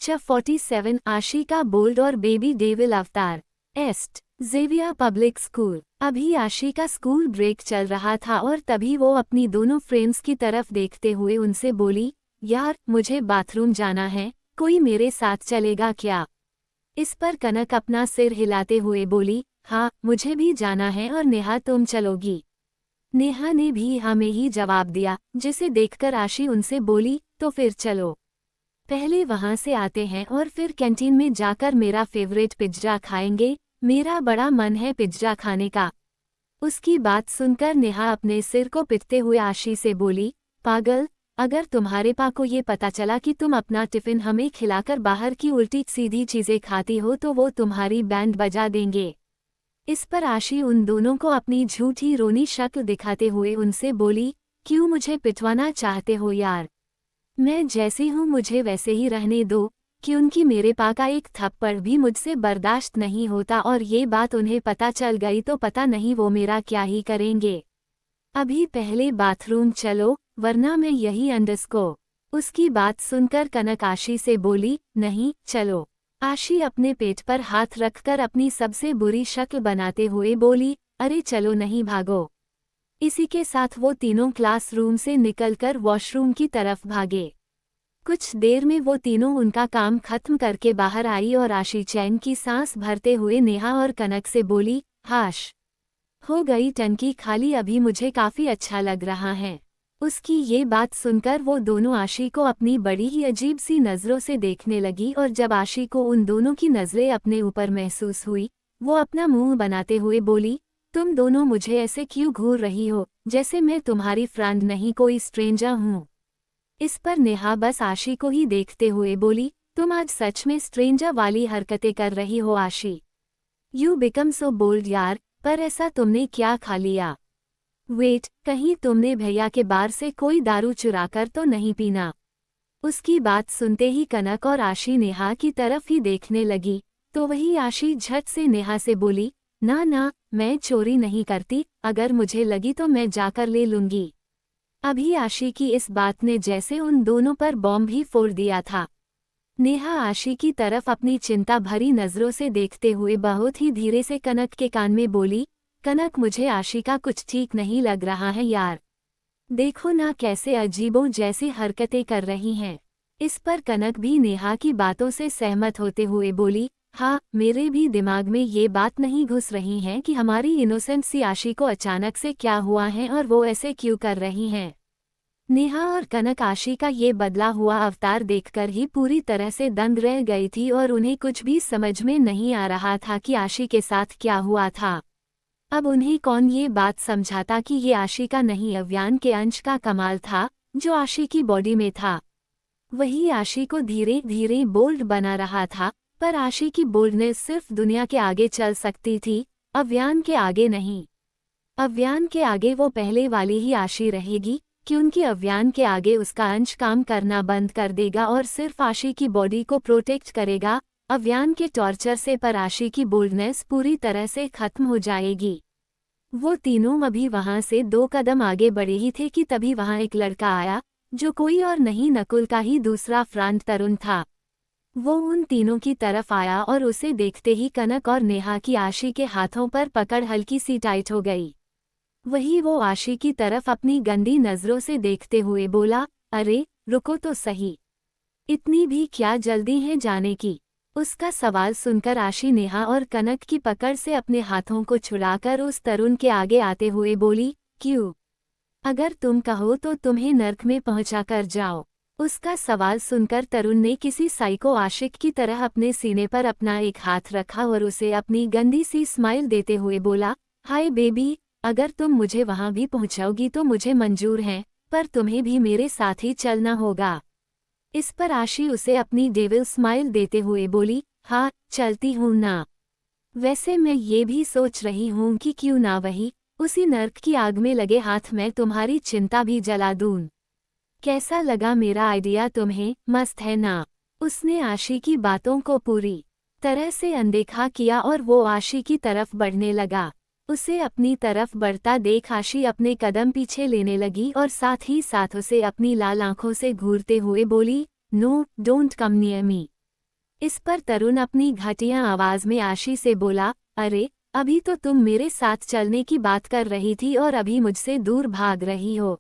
Lecture 47 आशी का bold और बेबी डेविल अवतार। एस्ट जेवियर पब्लिक स्कूल। अभी आशी का स्कूल ब्रेक चल रहा था और तभी वो अपनी दोनों फ्रेंड्स की तरफ देखते हुए उनसे बोली, यार मुझे बाथरूम जाना है, कोई मेरे साथ चलेगा क्या? इस पर कनक अपना सिर हिलाते हुए बोली, हाँ मुझे भी जाना है और नेहा तुम चलोगी? नेहा ने भी हाँ में ही जवाब दिया, जिसे देखकर आशी उनसे बोली, तो फिर चलो, पहले वहां से आते हैं और फिर कैंटीन में जाकर मेरा फेवरेट पिज्जा खाएंगे, मेरा बड़ा मन है पिज्जा खाने का। उसकी बात सुनकर नेहा अपने सिर को पिटते हुए आशी से बोली, पागल, अगर तुम्हारे पा को ये पता चला कि तुम अपना टिफिन हमें खिलाकर बाहर की उल्टी सीधी चीजें खाती हो तो वो तुम्हारी बैंड बजा देंगे। इस पर आशी उन दोनों को अपनी झूठी रोनी शक्ल दिखाते हुए उनसे बोली, क्यों मुझे पिटवाना चाहते हो यार? मैं जैसी हूँ मुझे वैसे ही रहने दो, क्योंकि मेरे पा का एक थप्पड़ भी मुझसे बर्दाश्त नहीं होता और ये बात उन्हें पता चल गई तो पता नहीं वो मेरा क्या ही करेंगे। अभी पहले बाथरूम चलो, वरना मैं यही अंडस्को। उसकी बात सुनकर कनक आशी से बोली, नहीं चलो। आशी अपने पेट पर हाथ रखकर अपनी सबसे बुरी शक्ल बनाते हुए बोली, अरे चलो नहीं भागो। इसी के साथ वो तीनों क्लासरूम से निकलकर वॉशरूम की तरफ भागे। कुछ देर में वो तीनों उनका काम खत्म करके बाहर आई और आशी चैन की सांस भरते हुए नेहा और कनक से बोली, हाश हो गई टंकी खाली, अभी मुझे काफी अच्छा लग रहा है। उसकी ये बात सुनकर वो दोनों आशी को अपनी बड़ी ही अजीब सी नज़रों से देखने लगी और जब आशी को उन दोनों की नज़रें अपने ऊपर महसूस हुई, वो अपना मुंह बनाते हुए बोली, तुम दोनों मुझे ऐसे क्यों घूर रही हो, जैसे मैं तुम्हारी फ्रेंड नहीं कोई स्ट्रेंजर हूँ? इस पर नेहा बस आशी को ही देखते हुए बोली, तुम आज सच में स्ट्रेंजर वाली हरकतें कर रही हो आशी। यू बिकम सो बोल्ड यार, पर ऐसा तुमने क्या खा लिया? वेट, कहीं तुमने भैया के बार से कोई दारू चुराकर तो नहीं पीना? उसकी बात सुनते ही कनक और आशी नेहा की तरफ ही देखने लगी, तो वही आशी झट से नेहा से बोली, ना ना, मैं चोरी नहीं करती, अगर मुझे लगी तो मैं जाकर ले लूंगी। अभी आशी की इस बात ने जैसे उन दोनों पर बॉम्ब ही फोड़ दिया था। नेहा आशी की तरफ अपनी चिंता भरी नज़रों से देखते हुए बहुत ही धीरे से कनक के कान में बोली, कनक मुझे आशी का कुछ ठीक नहीं लग रहा है यार। देखो ना कैसे अजीबों जैसी हरकतें कर रही हैं। इस पर कनक भी नेहा की बातों से सहमत होते हुए बोली, हाँ मेरे भी दिमाग में ये बात नहीं घुस रही है कि हमारी इनोसेंट सी आशी को अचानक से क्या हुआ है और वो ऐसे क्यों कर रही हैं। नेहा और कनक आशी का ये बदला हुआ अवतार देखकर ही पूरी तरह से दंग रह गई थी और उन्हें कुछ भी समझ में नहीं आ रहा था कि आशी के साथ क्या हुआ था। अब उन्हें कौन ये बात समझाता कि ये आशी का नहीं अव्यान के अंश का कमाल था जो आशी की बॉडी में था। वही आशी को धीरे धीरे बोल्ड बना रहा था, पर आशी की बोल्डनेस सिर्फ दुनिया के आगे चल सकती थी, अव्यान के आगे नहीं। अव्यान के आगे वो पहले वाली ही आशी रहेगी, क्योंकि अव्यान के आगे उसका अंश काम करना बंद कर देगा और सिर्फ आशी की बॉडी को प्रोटेक्ट करेगा अव्यान के टॉर्चर से, पर आशी की बोल्डनेस पूरी तरह से खत्म हो जाएगी। वो तीनों अभी वहां से 2 कदम आगे बढ़े ही थे कि तभी वहां एक लड़का आया, जो कोई और नहीं नकुल का ही दूसरा फ्रेंड तरुण था। वो उन तीनों की तरफ आया और उसे देखते ही कनक और नेहा की आशी के हाथों पर पकड़ हल्की सी टाइट हो गई। वही वो आशी की तरफ अपनी गंदी नज़रों से देखते हुए बोला, अरे रुको तो सही, इतनी भी क्या जल्दी है जाने की? उसका सवाल सुनकर आशी नेहा और कनक की पकड़ से अपने हाथों को छुड़ाकर उस तरुण के आगे आते हुए बोली, क्यों? अगर तुम कहो तो तुम्हें नर्क में पहुंचाकर जाओ। उसका सवाल सुनकर तरुण ने किसी साइको आशिक की तरह अपने सीने पर अपना एक हाथ रखा और उसे अपनी गंदी सी स्माइल देते हुए बोला, हाय बेबी, अगर तुम मुझे वहां भी पहुंचाओगी तो मुझे मंजूर है, पर तुम्हें भी मेरे साथ ही चलना होगा। इस पर आशी उसे अपनी डेविल स्माइल देते हुए बोली, हाँ चलती हूँ ना। वैसे मैं ये भी सोच रही हूँ कि क्यों ना वही उसी नर्क की आग में लगे हाथ में तुम्हारी चिंता भी जला दूँ। कैसा लगा मेरा आइडिया तुम्हें? मस्त है ना? उसने आशी की बातों को पूरी तरह से अनदेखा किया और वो आशी की तरफ बढ़ने लगा। उसे अपनी तरफ बढ़ता देख आशी अपने कदम पीछे लेने लगी और साथ ही साथ उसे अपनी लाल आंखों से घूरते हुए बोली, no don't come near me. इस पर तरुण अपनी घटिया आवाज में आशी से बोला, अरे अभी तो तुम मेरे साथ चलने की बात कर रही थी और अभी मुझसे दूर भाग रही हो।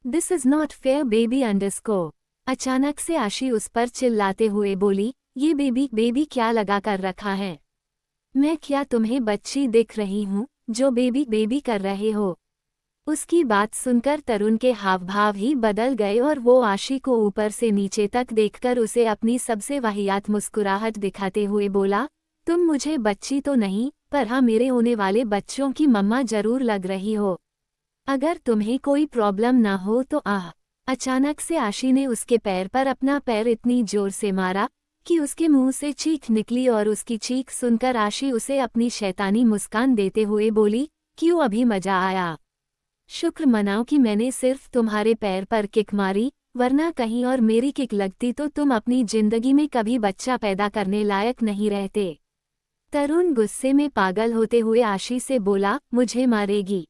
This is not fair baby underscore. अचानक से आशी उस पर चिल्लाते हुए बोली, ये बेबी बेबी क्या लगा कर रखा है? मैं क्या तुम्हें बच्ची दिख रही हूँ जो बेबी बेबी कर रहे हो? उसकी बात सुनकर तरुण के हाव भाव ही बदल गए और वो आशी को ऊपर से नीचे तक देखकर उसे अपनी सबसे वाहियात मुस्कुराहट दिखाते हुए बोला, तुम मुझे बच्ची तो नहीं, पर हाँ मेरे होने वाले बच्चों की मम्मा जरूर लग रही हो। अगर तुम्हें कोई प्रॉब्लम ना हो तो आह। अचानक से आशी ने उसके पैर पर अपना पैर इतनी जोर से मारा कि उसके मुंह से चीख निकली और उसकी चीख सुनकर आशी उसे अपनी शैतानी मुस्कान देते हुए बोली, क्यों अभी मजा आया? शुक्र मनाओ कि मैंने सिर्फ तुम्हारे पैर पर किक मारी, वरना कहीं और मेरी किक लगती तो तुम अपनी जिंदगी में कभी बच्चा पैदा करने लायक नहीं रहते। तरुण गुस्से में पागल होते हुए आशी से बोला, मुझे मारेगी?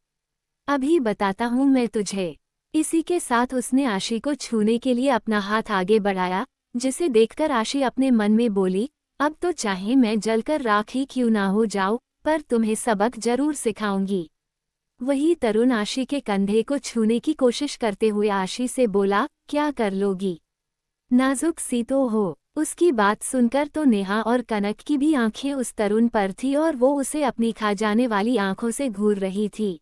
अभी बताता हूँ मैं तुझे। इसी के साथ उसने आशी को छूने के लिए अपना हाथ आगे बढ़ाया, जिसे देखकर आशी अपने मन में बोली, अब तो चाहे मैं जलकर राख ही क्यों ना हो जाऊं, पर तुम्हें सबक जरूर सिखाऊंगी। वही तरुण आशी के कंधे को छूने की कोशिश करते हुए आशी से बोला, क्या कर लोगी? नाजुक सी तो हो। उसकी बात सुनकर तो नेहा और कनक की भी आंखें उस तरुण पर थी और वो उसे अपनी खा जाने वाली आंखों से घूर रही थी।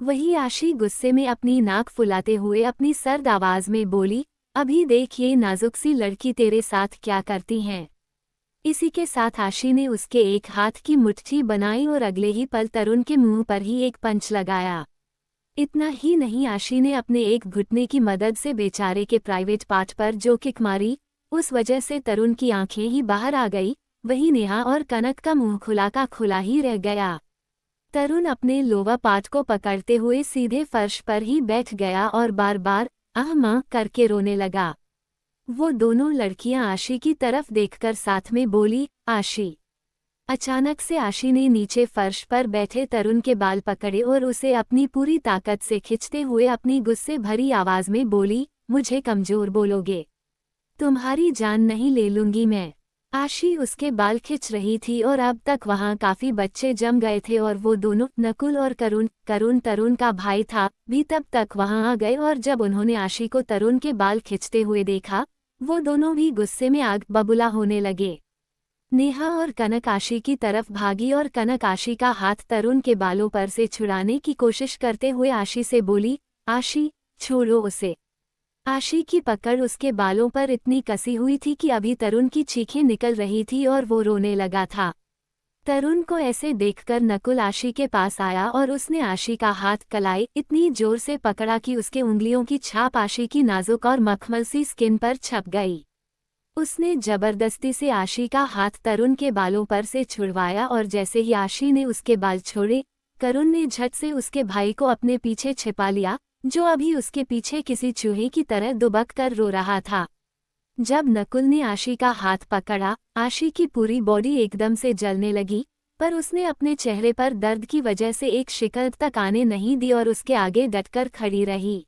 वही आशी गुस्से में अपनी नाक फुलाते हुए अपनी सर्द आवाज में बोली, अभी देख ये नाजुक सी लड़की तेरे साथ क्या करती हैं। इसी के साथ आशी ने उसके एक हाथ की मुट्ठी बनाई और अगले ही पल तरुण के मुंह पर ही एक पंच लगाया। इतना ही नहीं, आशी ने अपने एक घुटने की मदद से बेचारे के प्राइवेट पार्ट पर जो किक मारी, उस वजह से तरुण की आंखें ही बाहर आ गई। वही नेहा और कनक का मुंह खुला का खुला ही रह गया। तरुण अपने लोवा पार्ट को पकड़ते हुए सीधे फर्श पर ही बैठ गया और बार बार आह मां करके रोने लगा। वो दोनों लड़कियां आशी की तरफ देखकर साथ में बोली, आशी। अचानक से आशी ने नीचे फर्श पर बैठे तरुण के बाल पकड़े और उसे अपनी पूरी ताकत से खींचते हुए अपनी गुस्से भरी आवाज में बोली, मुझे कमजोर बोलोगे? तुम्हारी जान नहीं ले लूंगी मैं। आशी उसके बाल खींच रही थी और अब तक वहां काफी बच्चे जम गए थे और वो दोनों नकुल और करुण तरुण का भाई था भी तब तक वहां आ गए और जब उन्होंने आशी को तरुण के बाल खींचते हुए देखा, वो दोनों भी गुस्से में आग बबूला होने लगे। नेहा और कनक आशी की तरफ भागी और कनक आशी का हाथ तरुण के बालों पर से छुड़ाने की कोशिश करते हुए आशी से बोली, आशी छोड़ो उसे। आशी की पकड़ उसके बालों पर इतनी कसी हुई थी कि अभी तरुण की चीखें निकल रही थी और वो रोने लगा था। तरुण को ऐसे देखकर नकुल आशी के पास आया और उसने आशी का हाथ कलाई इतनी जोर से पकड़ा कि उसके उंगलियों की छाप आशी की नाजुक और मखमल सी स्किन पर छप गई। उसने जबरदस्ती से आशी का हाथ तरुण के बालों पर से छुड़वाया और जैसे ही आशी ने उसके बाल छोड़े, करुण ने झट से उसके भाई को अपने पीछे छिपा लिया, जो अभी उसके पीछे किसी चूहे की तरह दुबक कर रो रहा था। जब नकुल ने आशी का हाथ पकड़ा, आशी की पूरी बॉडी एकदम से जलने लगी, पर उसने अपने चेहरे पर दर्द की वजह से एक शिकन तक आने नहीं दी और उसके आगे डटकर खड़ी रही।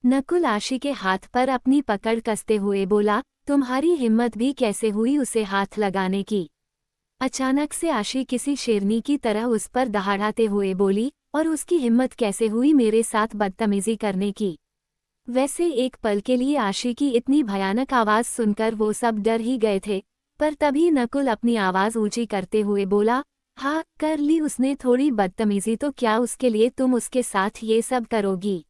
नकुल आशी के हाथ पर अपनी पकड़ कसते हुए बोला, तुम्हारी हिम्मत भी कैसे हुई उसे हाथ लगाने की? अचानक से आशी किसी शेरनी की तरह उस पर दहाड़ाते हुए बोली, और उसकी हिम्मत कैसे हुई मेरे साथ बदतमीजी करने की? वैसे एक पल के लिए आशी की इतनी भयानक आवाज सुनकर वो सब डर ही गए थे, पर तभी नकुल अपनी आवाज ऊंची करते हुए बोला, हाँ कर ली उसने थोड़ी बदतमीजी तो क्या उसके लिए तुम उसके साथ ये सब करोगी?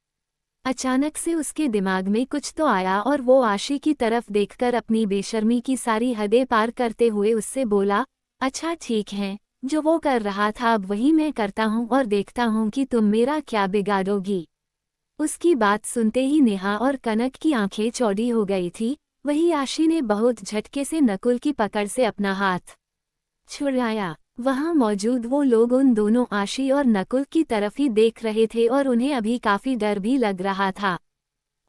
अचानक से उसके दिमाग में कुछ तो आया और वो आशी की तरफ देखकर अपनी बेशर्मी की सारी हदें पार करते हुए उससे बोला, अच्छा ठीक है, जो वो कर रहा था अब वही मैं करता हूँ और देखता हूँ कि तुम मेरा क्या बिगाड़ोगी। उसकी बात सुनते ही नेहा और कनक की आंखें चौड़ी हो गई थी। वही आशी ने बहुत झटके से नकुल की पकड़ से अपना हाथ छुड़ाया। वहां मौजूद वो लोग उन दोनों आशी और नकुल की तरफ ही देख रहे थे और उन्हें अभी काफी डर भी लग रहा था।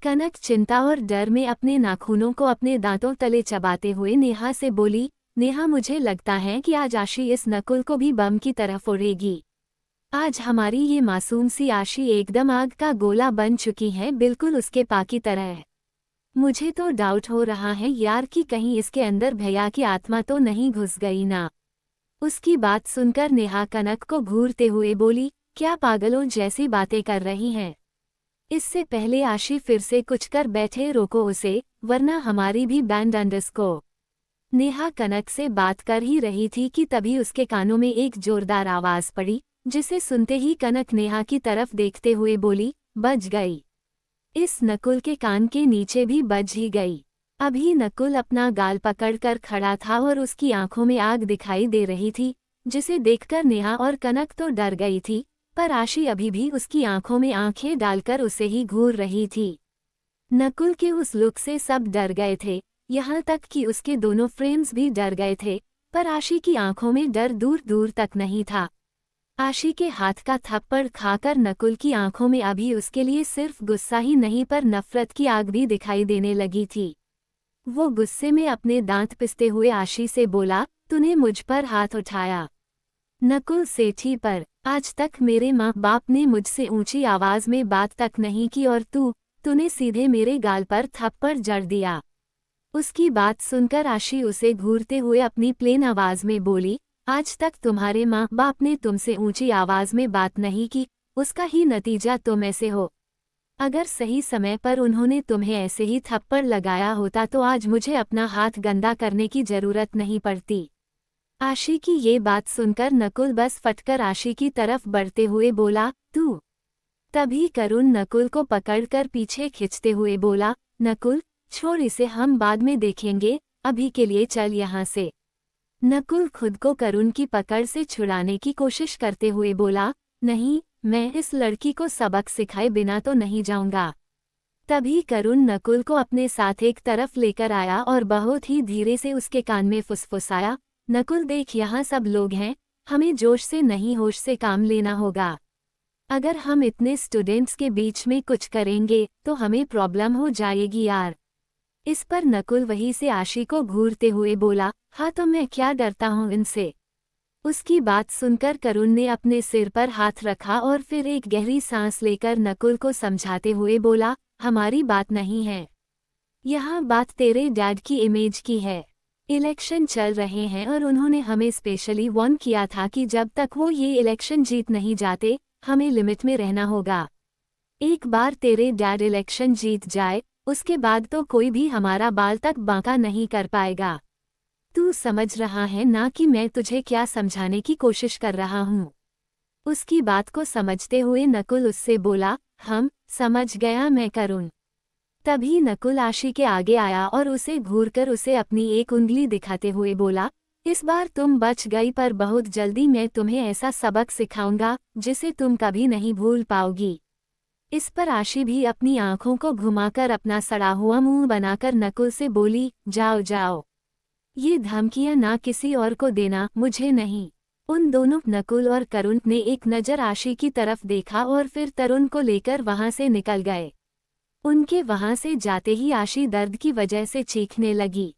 कनक चिंता और डर में अपने नाखूनों को अपने दांतों तले चबाते हुए नेहा से बोली, नेहा मुझे लगता है कि आज आशी इस नकुल को भी बम की तरह फोड़ेगी। आज हमारी ये मासूम सी आशी एकदम आग का गोला बन चुकी है, बिल्कुल उसके पा की तरह। मुझे तो डाउट हो रहा है यार कि कहीं इसके अंदर भैया की आत्मा तो नहीं घुस गई ना। उसकी बात सुनकर नेहा कनक को घूरते हुए बोली, क्या पागलों जैसी बातें कर रही हैं। इससे पहले आशी फिर से कुछ कर बैठे, रोको उसे, वरना हमारी भी बैंड अंडर्सको। नेहा कनक से बात कर ही रही थी कि तभी उसके कानों में एक जोरदार आवाज पड़ी, जिसे सुनते ही कनक नेहा की तरफ देखते हुए बोली, बज गई। इस नकुल के कान के नीचे भी बज ही गई। अभी नकुल अपना गाल पकड़कर खड़ा था और उसकी आंखों में आग दिखाई दे रही थी, जिसे देखकर नेहा और कनक तो डर गई थी, पर आशी अभी भी उसकी आंखों में आंखें डालकर उसे ही घूर रही थी। नकुल के उस लुक से सब डर गए थे, यहाँ तक कि उसके दोनों फ्रेंड्स भी डर गए थे, पर आशी की आंखों में डर दूर दूर तक नहीं था। आशी के हाथ का थप्पड़ खाकर नकुल की आंखों में अभी उसके लिए सिर्फ गुस्सा ही नहीं पर नफरत की आग भी दिखाई देने लगी थी। वो गुस्से में अपने दांत पिसते हुए आशी से बोला, तूने मुझ पर हाथ उठाया। नकुल सेठी पर आज तक मेरे माँ बाप ने मुझसे ऊंची आवाज में बात तक नहीं की और तूने सीधे मेरे गाल पर थप्पड़ जड़ दिया। उसकी बात सुनकर आशी उसे घूरते हुए अपनी प्लेन आवाज में बोली, आज तक तुम्हारे माँ बाप ने तुमसे ऊंची आवाज में बात नहीं की, उसका ही नतीजा तुम ऐसे हो। अगर सही समय पर उन्होंने तुम्हें ऐसे ही थप्पड़ लगाया होता तो आज मुझे अपना हाथ गंदा करने की जरूरत नहीं पड़ती। आशी की ये बात सुनकर नकुल बस फटकर आशी की तरफ बढ़ते हुए बोला, तू। तभी करुण नकुल को पकड़कर पीछे खींचते हुए बोला, नकुल छोड़ इसे, हम बाद में देखेंगे, अभी के लिए चल यहाँ से। नकुल खुद को करुण की पकड़ से छुड़ाने की कोशिश करते हुए बोला, नहीं, मैं इस लड़की को सबक सिखाए बिना तो नहीं जाऊंगा। तभी करुण नकुल को अपने साथ एक तरफ लेकर आया और बहुत ही धीरे से उसके कान में फुसफुसाया, नकुल देख, यहाँ सब लोग हैं, हमें जोश से नहीं होश से काम लेना होगा। अगर हम इतने स्टूडेंट्स के बीच में कुछ करेंगे तो हमें प्रॉब्लम हो जाएगी यार। इस पर नकुल वहीं से आशी को घूरते हुए बोला, हाँ तो मैं क्या डरता हूँ इनसे। उसकी बात सुनकर करुण ने अपने सिर पर हाथ रखा और फिर एक गहरी सांस लेकर नकुल को समझाते हुए बोला, हमारी बात नहीं है, यहाँ बात तेरे डैड की इमेज की है। इलेक्शन चल रहे हैं और उन्होंने हमें स्पेशली वार्न किया था कि जब तक वो ये इलेक्शन जीत नहीं जाते, हमें लिमिट में रहना होगा। एक बार तेरे डैड इलेक्शन जीत जाए, उसके बाद तो कोई भी हमारा बाल तक बांका नहीं कर पाएगा। तू समझ रहा है ना कि मैं तुझे क्या समझाने की कोशिश कर रहा हूँ। उसकी बात को समझते हुए नकुल उससे बोला, हम समझ गया मैं करुण। तभी नकुल आशी के आगे आया और उसे घूरकर उसे अपनी एक उंगली दिखाते हुए बोला, इस बार तुम बच गई, पर बहुत जल्दी मैं तुम्हें ऐसा सबक सिखाऊंगा जिसे तुम कभी नहीं भूल पाओगी। इस पर आशी भी अपनी आंखों को घुमाकर अपना सड़ा हुआ मुंह बनाकर नकुल से बोली, जाओ जाओ, ये धमकियां ना किसी और को देना, मुझे नहीं। उन दोनों नकुल और करुण ने एक नज़र आशी की तरफ देखा और फिर तरुण को लेकर वहां से निकल गए। उनके वहां से जाते ही आशी दर्द की वजह से चीखने लगी।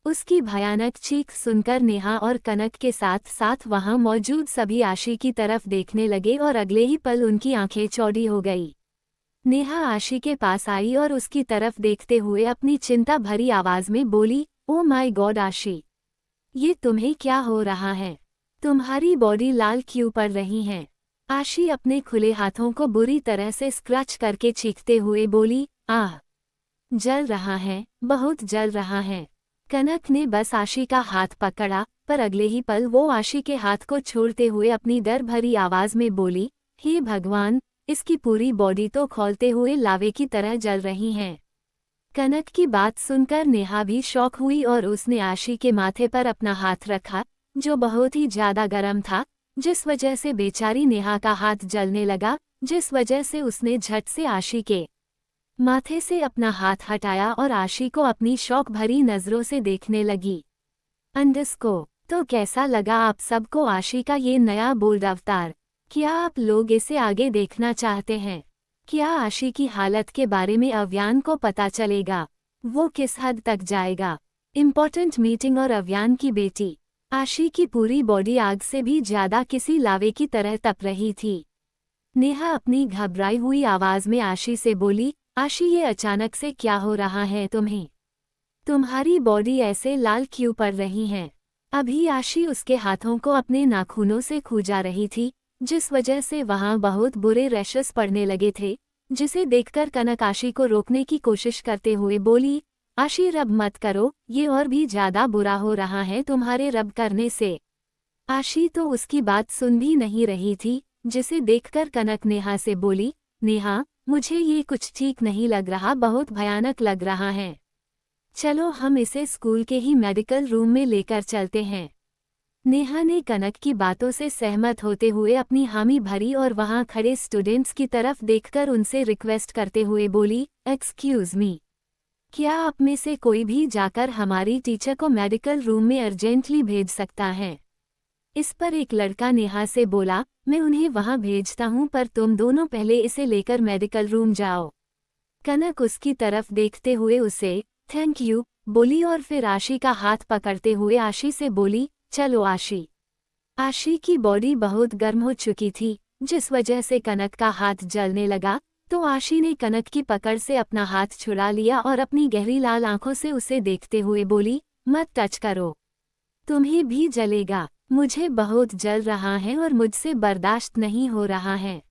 उसकी भयानक चीख सुनकर नेहा और कनक के साथ साथ वहां मौजूद सभी आशी की तरफ देखने लगे और अगले ही पल उनकी आंखें चौड़ी हो गई। नेहा आशी के पास आई और उसकी तरफ देखते हुए अपनी चिंता भरी आवाज में बोली, ओ माय गॉड आशी, ये तुम्हें क्या हो रहा है? तुम्हारी बॉडी लाल क्यों पड़ रही है? आशी अपने खुले हाथों को बुरी तरह से स्क्रच करके चीखते हुए बोली, आह, जल रहा है, बहुत जल रहा है। कनक ने बस आशी का हाथ पकड़ा, पर अगले ही पल वो आशी के हाथ को छोड़ते हुए अपनी डर भरी आवाज में बोली, हे भगवान, इसकी पूरी बॉडी तो खौलते हुए लावे की तरह जल रही है। कनक की बात सुनकर नेहा भी शॉक हुई और उसने आशी के माथे पर अपना हाथ रखा, जो बहुत ही ज्यादा गर्म था, जिस वजह से बेचारी नेहा का हाथ जलने लगा, जिस वजह से उसने झट से आशी के माथे से अपना हाथ हटाया और आशी को अपनी शौक भरी नजरों से देखने लगी। अंडरस्को, तो कैसा लगा आप सबको आशी का ये नया बोल्ड अवतार? क्या आप लोग इसे आगे देखना चाहते हैं? क्या आशी की हालत के बारे में अव्यान को पता चलेगा? वो किस हद तक जाएगा? इम्पोर्टेंट मीटिंग और अव्यान की बेटी आशी की पूरी बॉडी आग से भी ज्यादा किसी लावे की तरह तप रही थी। नेहा अपनी घबराई हुई आवाज में आशी से बोली, आशी ये अचानक से क्या हो रहा है तुम्हें? तुम्हारी बॉडी ऐसे लाल क्यों पड़ रही है? अभी आशी उसके हाथों को अपने नाखूनों से खूजा रही थी, जिस वजह से वहां बहुत बुरे रैशेस पड़ने लगे थे, जिसे देखकर कनक आशी को रोकने की कोशिश करते हुए बोली, आशी रब मत करो, ये और भी ज्यादा बुरा हो रहा है तुम्हारे रब करने से। आशी तो उसकी बात सुन भी नहीं रही थी, जिसे देखकर कनक नेहा से बोली, नेहा, मुझे ये कुछ ठीक नहीं लग रहा, बहुत भयानक लग रहा है। चलो हम इसे स्कूल के ही मेडिकल रूम में लेकर चलते हैं। नेहा ने कनक की बातों से सहमत होते हुए अपनी हामी भरी और वहां खड़े स्टूडेंट्स की तरफ देखकर उनसे रिक्वेस्ट करते हुए बोली, एक्सक्यूज मी, क्या आप में से कोई भी जाकर हमारी टीचर को मेडिकल रूम में अर्जेंटली भेज सकता है? इस पर एक लड़का नेहा से बोला, मैं उन्हें वहां भेजता हूं, पर तुम दोनों पहले इसे लेकर मेडिकल रूम जाओ। कनक उसकी तरफ देखते हुए उसे थैंक यू बोली और फिर आशी का हाथ पकड़ते हुए आशी से बोली, चलो आशी। आशी की बॉडी बहुत गर्म हो चुकी थी, जिस वजह से कनक का हाथ जलने लगा, तो आशी ने कनक की पकड़ से अपना हाथ छुड़ा लिया और अपनी गहरी लाल आंखों से उसे देखते हुए बोली, मत टच करो, तुम्हें भी जलेगा, मुझे बहुत जल रहा है और मुझसे बर्दाश्त नहीं हो रहा है।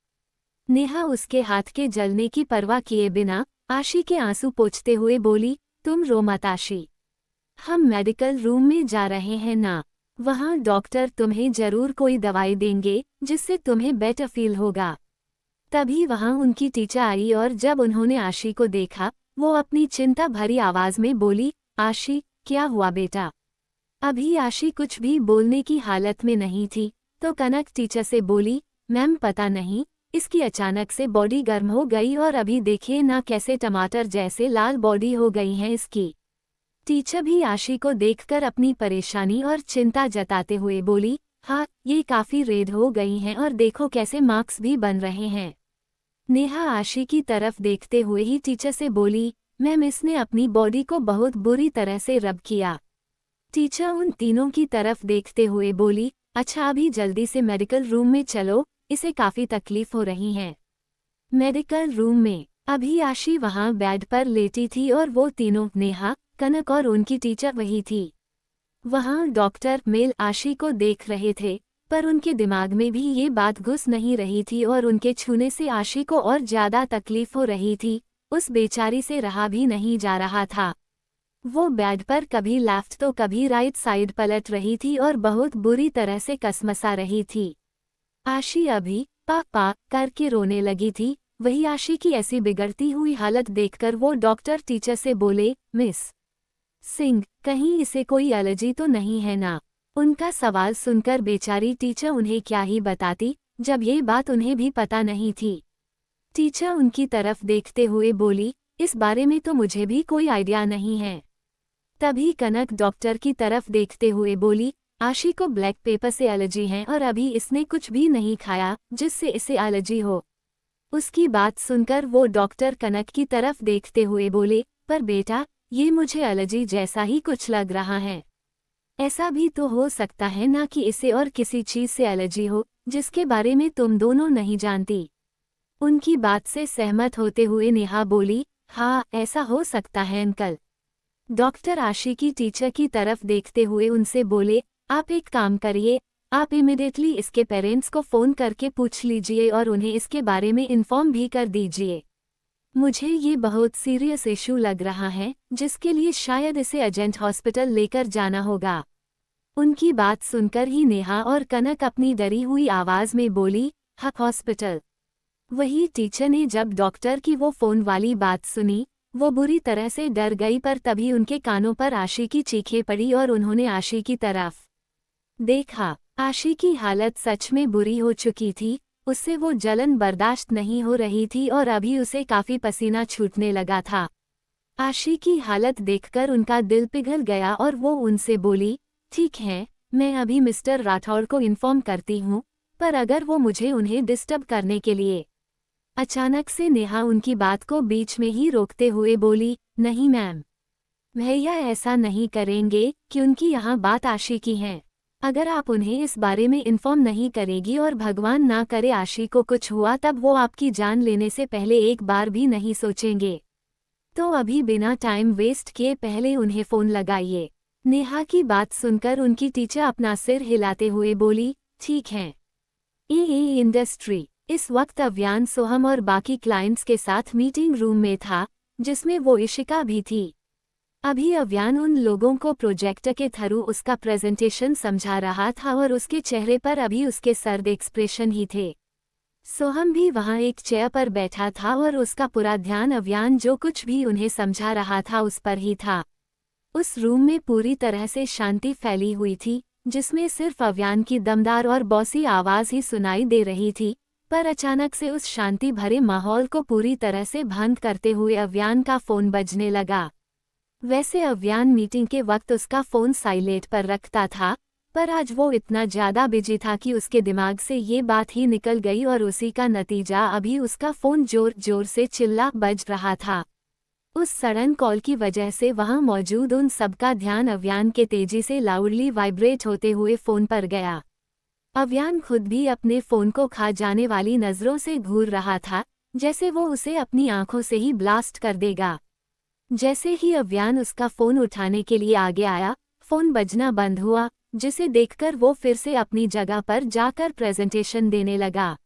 नेहा उसके हाथ के जलने की परवाह किए बिना आशी के आंसू पोंछते हुए बोली, तुम रो मत आशी, हम मेडिकल रूम में जा रहे हैं ना, वहाँ डॉक्टर तुम्हें जरूर कोई दवाई देंगे जिससे तुम्हें बेटर फील होगा। तभी वहाँ उनकी टीचर आई और जब उन्होंने आशी को देखा, वो अपनी चिंता भरी आवाज में बोली, आशी, क्या हुआ बेटा? अभी आशी कुछ भी बोलने की हालत में नहीं थी, तो कनक टीचर से बोली, मैम पता नहीं, इसकी अचानक से बॉडी गर्म हो गई और अभी देखिए ना कैसे टमाटर जैसे लाल बॉडी हो गई है इसकी। टीचर भी आशी को देखकर अपनी परेशानी और चिंता जताते हुए बोली, हाँ, ये काफी रेड हो गई हैं और देखो कैसे मार्क्स भी बन रहे हैं। नेहा आशी की तरफ देखते हुए ही टीचर से बोली, मैम इसने अपनी बॉडी को बहुत बुरी तरह से रब किया। टीचर उन तीनों की तरफ देखते हुए बोली, अच्छा अभी जल्दी से मेडिकल रूम में चलो, इसे काफी तकलीफ हो रही है। मेडिकल रूम में अभी आशी वहां बेड पर लेटी थी और वो तीनों नेहा, कनक और उनकी टीचर वही थी। वहां डॉक्टर मेल आशी को देख रहे थे, पर उनके दिमाग में भी ये बात घुस नहीं रही थी और उनके छूने से आशी को और ज्यादा तकलीफ हो रही थी, उस बेचारी से रहा भी नहीं जा रहा था। वो बेड पर कभी लेफ्ट तो कभी राइट साइड पलट रही थी और बहुत बुरी तरह से कसमसा रही थी। आशी अभी पापा करके रोने लगी थी। वही आशी की ऐसी बिगड़ती हुई हालत देखकर वो डॉक्टर टीचर से बोले, मिस सिंह, कहीं इसे कोई एलर्जी तो नहीं है ना? उनका सवाल सुनकर बेचारी टीचर उन्हें क्या ही बताती, जब ये बात उन्हें भी पता नहीं थी। टीचर उनकी तरफ देखते हुए बोली, इस बारे में तो मुझे भी कोई आइडिया नहीं है। तभी कनक डॉक्टर की तरफ देखते हुए बोली, आशी को ब्लैक पेपर से एलर्जी है और अभी इसने कुछ भी नहीं खाया जिससे इसे एलर्जी हो। उसकी बात सुनकर वो डॉक्टर कनक की तरफ देखते हुए बोले, पर बेटा, ये मुझे एलर्जी जैसा ही कुछ लग रहा है। ऐसा भी तो हो सकता है ना कि इसे और किसी चीज से एलर्जी हो जिसके बारे में तुम दोनों नहीं जानती। उनकी बात से सहमत होते हुए नेहा बोली, हाँ ऐसा हो सकता है अंकल। डॉक्टर आशी की टीचर की तरफ देखते हुए उनसे बोले, आप एक काम करिए, आप इमिडिएटली इसके पेरेंट्स को फ़ोन करके पूछ लीजिए और उन्हें इसके बारे में इन्फॉर्म भी कर दीजिए। मुझे ये बहुत सीरियस इशू लग रहा है जिसके लिए शायद इसे अर्जेंट हॉस्पिटल लेकर जाना होगा। उनकी बात सुनकर ही नेहा और कनक अपनी डरी हुई आवाज़ में बोली, हाँ हॉस्पिटल। वही टीचर ने जब डॉक्टर की वो फ़ोन वाली बात सुनी, वो बुरी तरह से डर गई, पर तभी उनके कानों पर आशी की चीखें पड़ी और उन्होंने आशी की तरफ देखा। आशी की हालत सच में बुरी हो चुकी थी, उससे वो जलन बर्दाश्त नहीं हो रही थी और अभी उसे काफ़ी पसीना छूटने लगा था। आशी की हालत देखकर उनका दिल पिघल गया और वो उनसे बोली, ठीक है, मैं अभी मिस्टर राठौड़ को इन्फॉर्म करती हूँ, पर अगर वो मुझे उन्हें डिस्टर्ब करने के लिए। अचानक से नेहा उनकी बात को बीच में ही रोकते हुए बोली, नहीं मैम, भैया ऐसा नहीं करेंगे क्योंकि यहाँ बात आशी की है। अगर आप उन्हें इस बारे में इन्फॉर्म नहीं करेगी और भगवान ना करे आशी को कुछ हुआ, तब वो आपकी जान लेने से पहले एक बार भी नहीं सोचेंगे। तो अभी बिना टाइम वेस्ट किए पहले उन्हें फ़ोन लगाइए। नेहा की बात सुनकर उनकी टीचर अपना सिर हिलाते हुए बोली, ठीक है। ए इंडस्ट्री। इस वक्त अव्यान सोहम और बाकी क्लाइंट्स के साथ मीटिंग रूम में था, जिसमें वो इशिका भी थी। अभी अव्यान उन लोगों को प्रोजेक्टर के थ्रू उसका प्रेजेंटेशन समझा रहा था और उसके चेहरे पर अभी उसके सर्द एक्सप्रेशन ही थे। सोहम भी वहां एक चेयर पर बैठा था और उसका पूरा ध्यान अव्यान जो कुछ भी उन्हें समझा रहा था उस पर ही था। उस रूम में पूरी तरह से शांति फैली हुई थी, जिसमें सिर्फ अव्यान की दमदार और बॉसी आवाज ही सुनाई दे रही थी। पर अचानक से उस शांति भरे माहौल को पूरी तरह से भंग करते हुए अव्यान का फोन बजने लगा। वैसे अव्यान मीटिंग के वक्त उसका फोन साइलेंट पर रखता था, पर आज वो इतना ज्यादा बिजी था कि उसके दिमाग से ये बात ही निकल गई और उसी का नतीजा अभी उसका फोन जोर जोर से चिल्ला बज रहा था। उस सडन कॉल की वजह से वहां मौजूद उन सबका ध्यान अव्यान के तेजी से लाउडली वाइब्रेट होते हुए फोन पर गया। अव्यान खुद भी अपने फोन को खा जाने वाली नजरों से घूर रहा था, जैसे वो उसे अपनी आंखों से ही ब्लास्ट कर देगा। जैसे ही अव्यान उसका फोन उठाने के लिए आगे आया, फोन बजना बंद हुआ, जिसे देखकर वो फिर से अपनी जगह पर जाकर प्रेजेंटेशन देने लगा।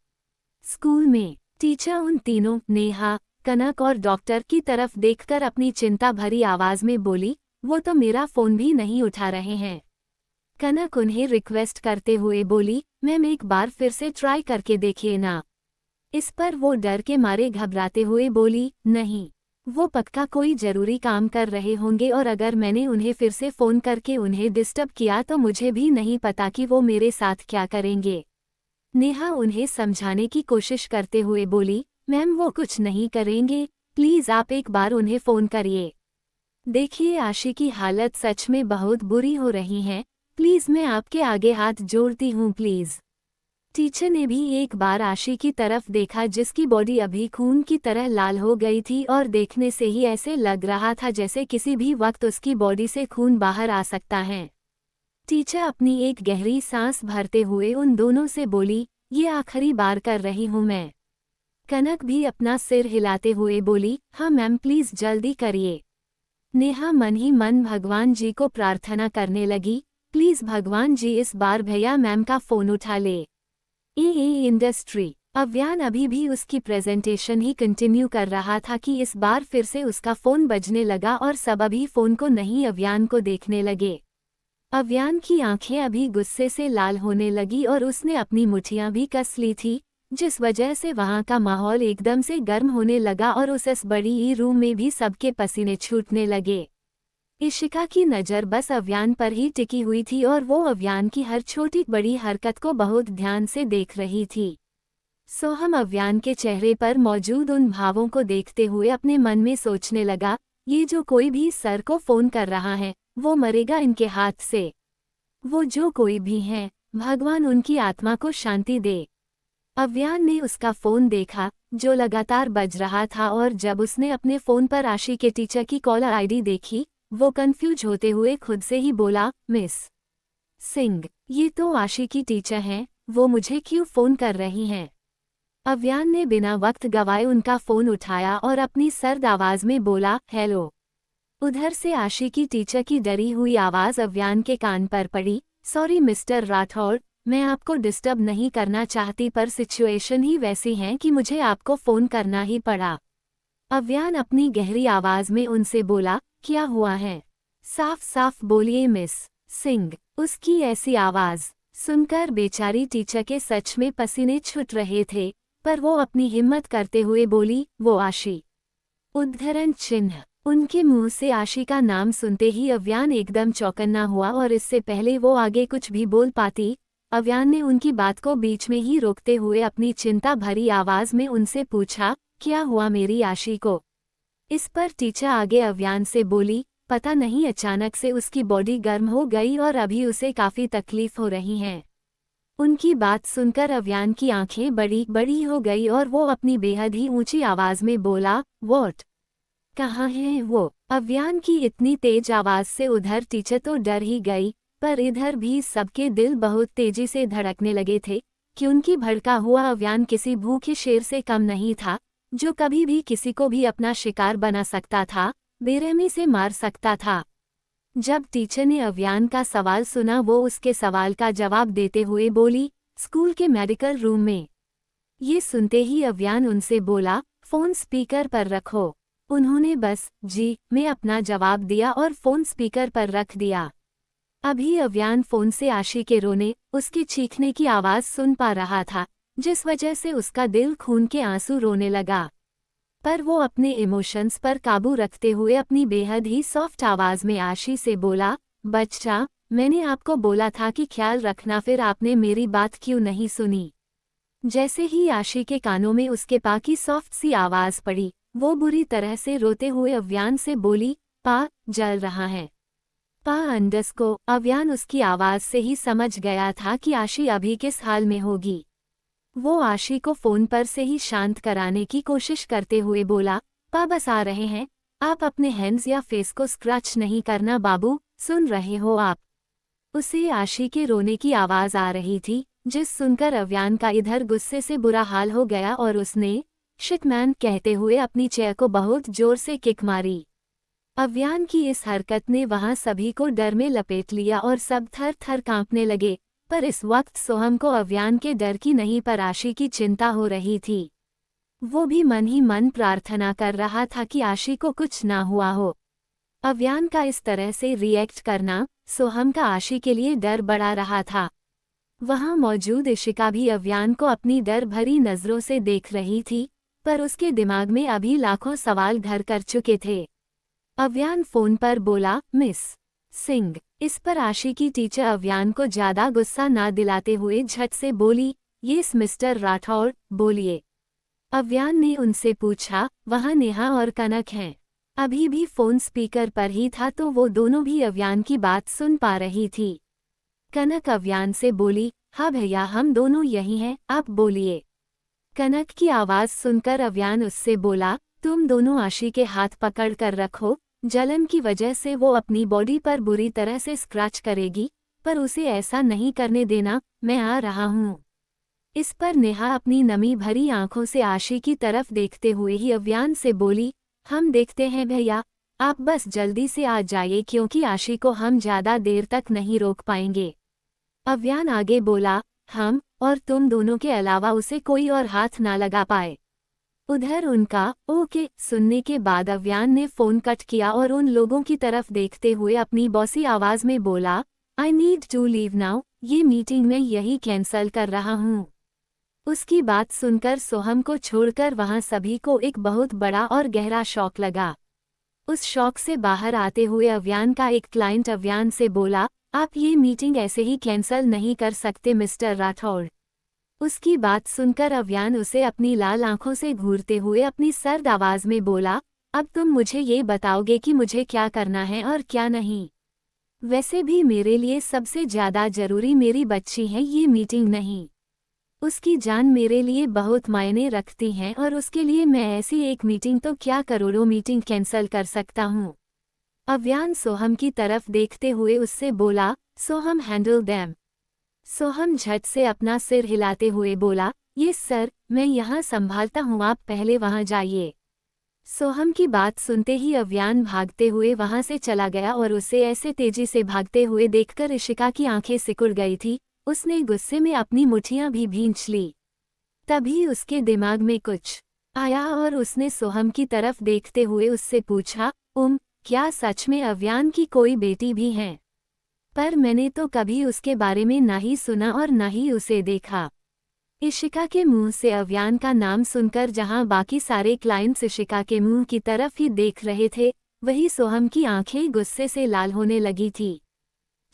स्कूल में टीचर उन तीनों नेहा, कनक और डॉक्टर की तरफ देखकर अपनी चिंता भरी आवाज में बोली, वो तो मेरा फोन भी नहीं उठा रहे हैं। कनक उन्हें रिक्वेस्ट करते हुए बोली, मैम एक बार फिर से ट्राई करके देखिए ना। इस पर वो डर के मारे घबराते हुए बोली, नहीं, वो पक्का कोई जरूरी काम कर रहे होंगे और अगर मैंने उन्हें फिर से फ़ोन करके उन्हें डिस्टर्ब किया तो मुझे भी नहीं पता कि वो मेरे साथ क्या करेंगे। नेहा उन्हें समझाने की कोशिश करते हुए बोली, मैम वो कुछ नहीं करेंगे, प्लीज़ आप एक बार उन्हें फ़ोन करिए। देखिए आशी की हालत सच में बहुत बुरी हो रही है, प्लीज़ मैं आपके आगे हाथ जोड़ती हूँ प्लीज़। टीचर ने भी एक बार आशी की तरफ देखा, जिसकी बॉडी अभी खून की तरह लाल हो गई थी और देखने से ही ऐसे लग रहा था जैसे किसी भी वक्त उसकी बॉडी से खून बाहर आ सकता है। टीचर अपनी एक गहरी सांस भरते हुए उन दोनों से बोली, ये आखिरी बार कर रही हूँ मैं। कनक भी अपना सिर हिलाते हुए बोली, हाँ मैम प्लीज़ जल्दी करिए। नेहा मन ही मन भगवान जी को प्रार्थना करने लगी, प्लीज़ भगवान जी इस बार भैया मैम का फ़ोन उठा ले। ए इंडस्ट्री। अव्यान अभी भी उसकी प्रेजेंटेशन ही कंटिन्यू कर रहा था कि इस बार फिर से उसका फ़ोन बजने लगा और सब अभी फ़ोन को नहीं अव्यान को देखने लगे। अव्यान की आंखें अभी गुस्से से लाल होने लगी और उसने अपनी मुट्ठियां भी कस ली थी, जिस वजह से वहां का माहौल एकदम से गर्म होने लगा और उस बड़ी ही रूम में भी सबके पसीने छूटने लगे। इशिका की नज़र बस अव्यान पर ही टिकी हुई थी और वो अव्यान की हर छोटी बड़ी हरकत को बहुत ध्यान से देख रही थी। सोहम अव्यान के चेहरे पर मौजूद उन भावों को देखते हुए अपने मन में सोचने लगा, ये जो कोई भी सर को फ़ोन कर रहा है, वो मरेगा इनके हाथ से। वो जो कोई भी हैं, भगवान उनकी आत्मा को शांति दे। अव्यान ने उसका फ़ोन देखा, जो लगातार बज रहा था, और जब उसने अपने फ़ोन पर आशी के टीचर की कॉलर आईडी देखी, वो कंफ्यूज होते हुए खुद से ही बोला, मिस सिंह, ये तो आशी की टीचर हैं, वो मुझे क्यों फ़ोन कर रही हैं? अव्यान ने बिना वक्त गवाए उनका फ़ोन उठाया और अपनी सर्द आवाज़ में बोला, हेलो। उधर से आशी की टीचर की डरी हुई आवाज़ अव्यान के कान पर पड़ी, सॉरी मिस्टर राठौड़, मैं आपको डिस्टर्ब नहीं करना चाहती, पर सिचुएशन ही वैसी है कि मुझे आपको फ़ोन करना ही पड़ा। अव्यान अपनी गहरी आवाज़ में उनसे बोला, क्या हुआ है? साफ साफ बोलिए मिस सिंह। उसकी ऐसी आवाज़ सुनकर बेचारी टीचर के सच में पसीने छूट रहे थे, पर वो अपनी हिम्मत करते हुए बोली, वो आशी। उद्धरण चिन्ह। उनके मुंह से आशी का नाम सुनते ही अव्यान एकदम चौकन्ना हुआ और इससे पहले वो आगे कुछ भी बोल पाती, अव्यान ने उनकी बात को बीच में ही रोकते हुए अपनी चिंता भरी आवाज़ में उनसे पूछा, क्या हुआ मेरी आशी को? इस पर टीचर आगे अव्यान से बोली, पता नहीं अचानक से उसकी बॉडी गर्म हो गई और अभी उसे काफ़ी तकलीफ हो रही है। उनकी बात सुनकर अव्यान की आंखें बड़ी बड़ी हो गई और वो अपनी बेहद ही ऊंची आवाज़ में बोला, व्हाट? कहाँ है वो? अव्यान की इतनी तेज आवाज़ से उधर टीचर तो डर ही गई, पर इधर भी सबके दिल बहुत तेजी से धड़कने लगे थे, क्योंकि भड़का हुआ अव्यान किसी भूखे शेर से कम नहीं था, जो कभी भी किसी को भी अपना शिकार बना सकता था, बेरहमी से मार सकता था। जब टीचर ने अव्यान का सवाल सुना, वो उसके सवाल का जवाब देते हुए बोली, स्कूल के मेडिकल रूम में। ये सुनते ही अव्यान उनसे बोला, फोन स्पीकर पर रखो। उन्होंने बस जी में अपना जवाब दिया और फोन स्पीकर पर रख दिया। अभी अव्यान फोन से आशी के रोने, उसके चीखने की आवाज सुन पा रहा था, जिस वजह से उसका दिल खून के आंसू रोने लगा। पर वो अपने इमोशंस पर काबू रखते हुए अपनी बेहद ही सॉफ्ट आवाज में आशी से बोला, बच्चा, मैंने आपको बोला था कि ख्याल रखना, फिर आपने मेरी बात क्यों नहीं सुनी। जैसे ही आशी के कानों में उसके पा की सॉफ्ट सी आवाज पड़ी, वो बुरी तरह से रोते हुए अव्यान से बोली, पा जल रहा है। पा अंडस्को। अव्यान उसकी आवाज से ही समझ गया था कि आशी अभी किस हाल में होगी। वो आशी को फोन पर से ही शांत कराने की कोशिश करते हुए बोला, पा बस आ रहे हैं, आप अपने हैंड्स या फेस को स्क्रैच नहीं करना बाबू, सुन रहे हो आप। उसे आशी के रोने की आवाज आ रही थी, जिस सुनकर अव्यान का इधर गुस्से से बुरा हाल हो गया और उसने शिट मैन कहते हुए अपनी चेयर को बहुत जोर से किक मारी। अव्यान की इस हरकत ने वहां सभी को डर में लपेट लिया और सब थर थर कांपने लगे, पर इस वक्त सोहम को अव्यान के डर की नहीं पर आशी की चिंता हो रही थी। वो भी मन ही मन प्रार्थना कर रहा था कि आशी को कुछ ना हुआ हो। अव्यान का इस तरह से रिएक्ट करना सोहम का आशी के लिए डर बढ़ा रहा था। वहां मौजूद इशिका भी अव्यान को अपनी डर भरी नजरों से देख रही थी, पर उसके दिमाग में अभी लाखों सवाल घर कर चुके थे। अव्यान फोन पर बोला, मिस सिंह। इस पर आशी की टीचर अव्यान को ज्यादा गुस्सा ना दिलाते हुए झट से बोली, यस मिस्टर राठौड़, बोलिए। अव्यान ने उनसे पूछा, वहां नेहा और कनक हैं। अभी भी फोन स्पीकर पर ही था, तो वो दोनों भी अव्यान की बात सुन पा रही थी। कनक अव्यान से बोली, हाँ भैया, हम दोनों यही हैं, आप बोलिए। कनक की आवाज सुनकर अव्यान उससे बोला, तुम दोनों आशी के हाथ पकड़ कर रखो, जलन की वजह से वो अपनी बॉडी पर बुरी तरह से स्क्रैच करेगी, पर उसे ऐसा नहीं करने देना, मैं आ रहा हूँ। इस पर नेहा अपनी नमी भरी आंखों से आशी की तरफ देखते हुए ही अव्यान से बोली, हम देखते हैं भैया, आप बस जल्दी से आ जाइए, क्योंकि आशी को हम ज्यादा देर तक नहीं रोक पाएंगे। अव्यान आगे बोला, हम और तुम दोनों के अलावा उसे कोई और हाथ ना लगा पाए। उधर उनका ओके सुनने के बाद अव्यान ने फोन कट किया और उन लोगों की तरफ देखते हुए अपनी बॉसी आवाज में बोला, I need to leave now, ये मीटिंग मैं यही कैंसल कर रहा हूँ। उसकी बात सुनकर सोहम को छोड़कर वहां सभी को एक बहुत बड़ा और गहरा शॉक लगा। उस शॉक से बाहर आते हुए अव्यान का एक क्लाइंट अव्यान से बोला, आप ये मीटिंग ऐसे ही कैंसल नहीं कर सकते मिस्टर राठौड़। उसकी बात सुनकर अव्यान उसे अपनी लाल आंखों से घूरते हुए अपनी सर्द आवाज में बोला, अब तुम मुझे ये बताओगे कि मुझे क्या करना है और क्या नहीं। वैसे भी मेरे लिए सबसे ज्यादा जरूरी मेरी बच्ची है, ये मीटिंग नहीं। उसकी जान मेरे लिए बहुत मायने रखती है और उसके लिए मैं ऐसी एक मीटिंग तो क्या करोड़ों मीटिंग कैंसल कर सकता हूँ। अव्यान सोहम की तरफ देखते हुए उससे बोला, सोहम हैंडल देम। सोहम झट से अपना सिर हिलाते हुए बोला, यस सर, मैं यहाँ संभालता हूँ, आप पहले वहाँ जाइए। सोहम की बात सुनते ही अव्यान भागते हुए वहाँ से चला गया और उसे ऐसे तेजी से भागते हुए देखकर इशिका की आंखें सिकुड़ गई थी। उसने गुस्से में अपनी मुट्ठियां भी भींच ली। तभी उसके दिमाग में कुछ आया और उसने सोहम की तरफ देखते हुए उससे पूछा, क्या सच में अव्यान की कोई बेटी भी है? पर मैंने तो कभी उसके बारे में ना ही सुना और ना ही उसे देखा। इशिका के मुंह से अव्यान का नाम सुनकर जहां बाकी सारे क्लाइंट्स इशिका के मुंह की तरफ ही देख रहे थे, वही सोहम की आंखें गुस्से से लाल होने लगी थी।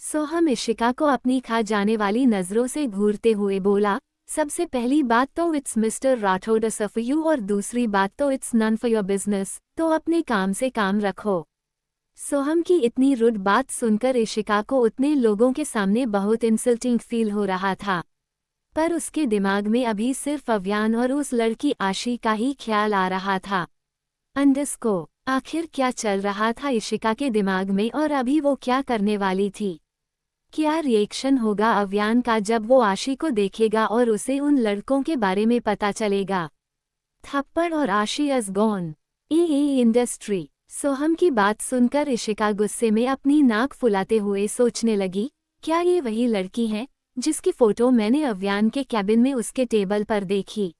सोहम इशिका को अपनी खा जाने वाली नजरों से घूरते हुए बोला, सबसे पहली बात तो it's mister Rathore of you और दूसरी बात तो it's none for your business, तो अपने काम से काम रखो। सोहम की इतनी रुड बात सुनकर इशिका को उतने लोगों के सामने बहुत इंसल्टिंग फील हो रहा था, पर उसके दिमाग में अभी सिर्फ अव्यान और उस लड़की आशी का ही ख्याल आ रहा था। आखिर क्या चल रहा था इशिका के दिमाग में और अभी वो क्या करने वाली थी? क्या रिएक्शन होगा अव्यान का जब वो आशी को देखेगा और उसे उन लड़कों के बारे में पता चलेगा। थप्पड़ और Aashi is gone. A industry. Soham की बात सुनकर इशिका गुस्से में अपनी नाक फुलाते हुए सोचने लगी, क्या ये वही लड़की है जिसकी फोटो मैंने अव्यान के कैबिन में उसके टेबल पर देखी?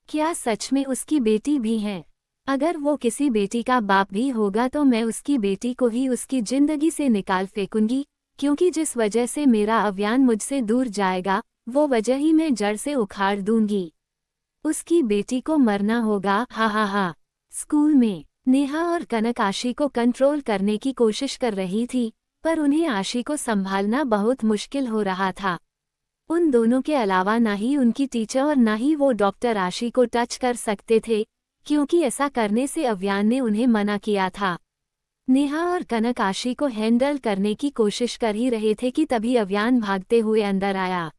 क्या सच में उसकी बेटी भी है? अगर वो किसी बेटी का बाप भी होगा तो मैं उसकी बेटी को ही उसकी जिंदगी से निकाल फेंकूंगी, क्योंकि जिस वजह से मेरा अव्यान मुझसे दूर जाएगा वो वजह ही मैं जड़ से उखाड़ दूंगी। उसकी बेटी को मरना होगा। हा हा हा। स्कूल में नेहा और कनक आशी को कंट्रोल करने की कोशिश कर रही थी, पर उन्हें आशी को संभालना बहुत मुश्किल हो रहा था। उन दोनों के अलावा ना ही उनकी टीचर और ना ही वो डॉक्टर आशी को टच कर सकते थे, क्योंकि ऐसा करने से अव्यान ने उन्हें मना किया था। नेहा और कनक आशी को हैंडल करने की कोशिश कर ही रहे थे कि तभी अव्यान भागते हुए अंदर आया।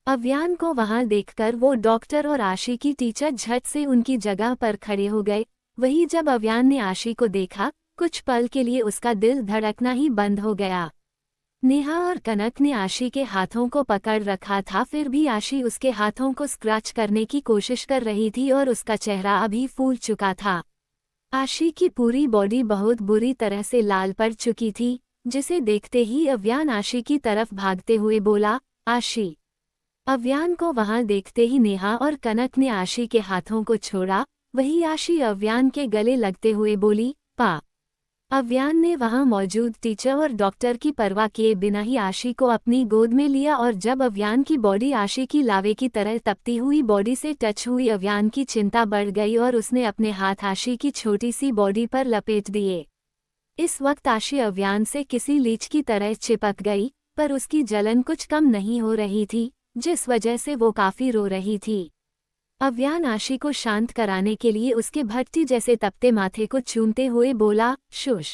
अव्यान को वहां देखकर वो डॉक्टर और आशी की टीचर झट से उनकी जगह पर खड़े हो गए। वहीं जब अव्यान ने आशी को देखा, कुछ पल के लिए उसका दिल धड़कना ही बंद हो गया। नेहा और कनक ने आशी के हाथों को पकड़ रखा था, फिर भी आशी उसके हाथों को स्क्रैच करने की कोशिश कर रही थी और उसका चेहरा अभी फूल चुका था। आशी की पूरी बॉडी बहुत बुरी तरह से लाल पड़ चुकी थी, जिसे देखते ही अव्यान आशी की तरफ भागते हुए बोला, आशी। अव्यान को वहां देखते ही नेहा और कनक ने आशी के हाथों को छोड़ा। वही आशी अव्यान के गले लगते हुए बोली, पा। अव्यान ने वहां मौजूद टीचर और डॉक्टर की परवाह किए बिना ही आशी को अपनी गोद में लिया और जब अव्यान की बॉडी आशी की लावे की तरह तपती हुई बॉडी से टच हुई, अव्यान की चिंता बढ़ गई और उसने अपने हाथ आशी की छोटी सी बॉडी पर लपेट दिए। इस वक्त आशी अव्यान से किसी लीच की तरह चिपक गई, पर उसकी जलन कुछ कम नहीं हो रही थी, जिस वजह से वो काफी रो रही थी। अव्यान आशी को शांत कराने के लिए उसके भट्टी जैसे तपते माथे को चूमते हुए बोला, shush.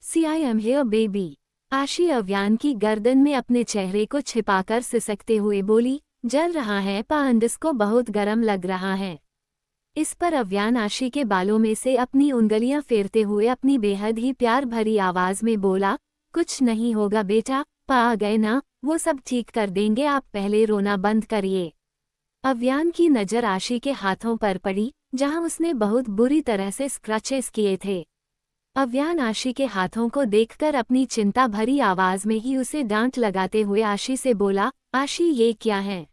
See I am here baby. Aashi Avyan की गर्दन में अपने चेहरे को छिपाकर सिसकते हुए बोली, जल रहा है पा, को बहुत गर्म लग रहा है। इस पर अव्यान आशी के बालों में से अपनी उंगलियां फेरते हुए अपनी बेहद ही प्यार भरी आवाज में बोला, कुछ नहीं होगा बेटा, पा आ गए ना, वो सब ठीक कर देंगे, आप पहले रोना बंद करिए। अव्यान की नज़र आशी के हाथों पर पड़ी, जहां उसने बहुत बुरी तरह से स्क्रैचेस किए थे। अव्यान आशी के हाथों को देखकर अपनी चिंता भरी आवाज में ही उसे डांट लगाते हुए आशी से बोला, आशी ये क्या है?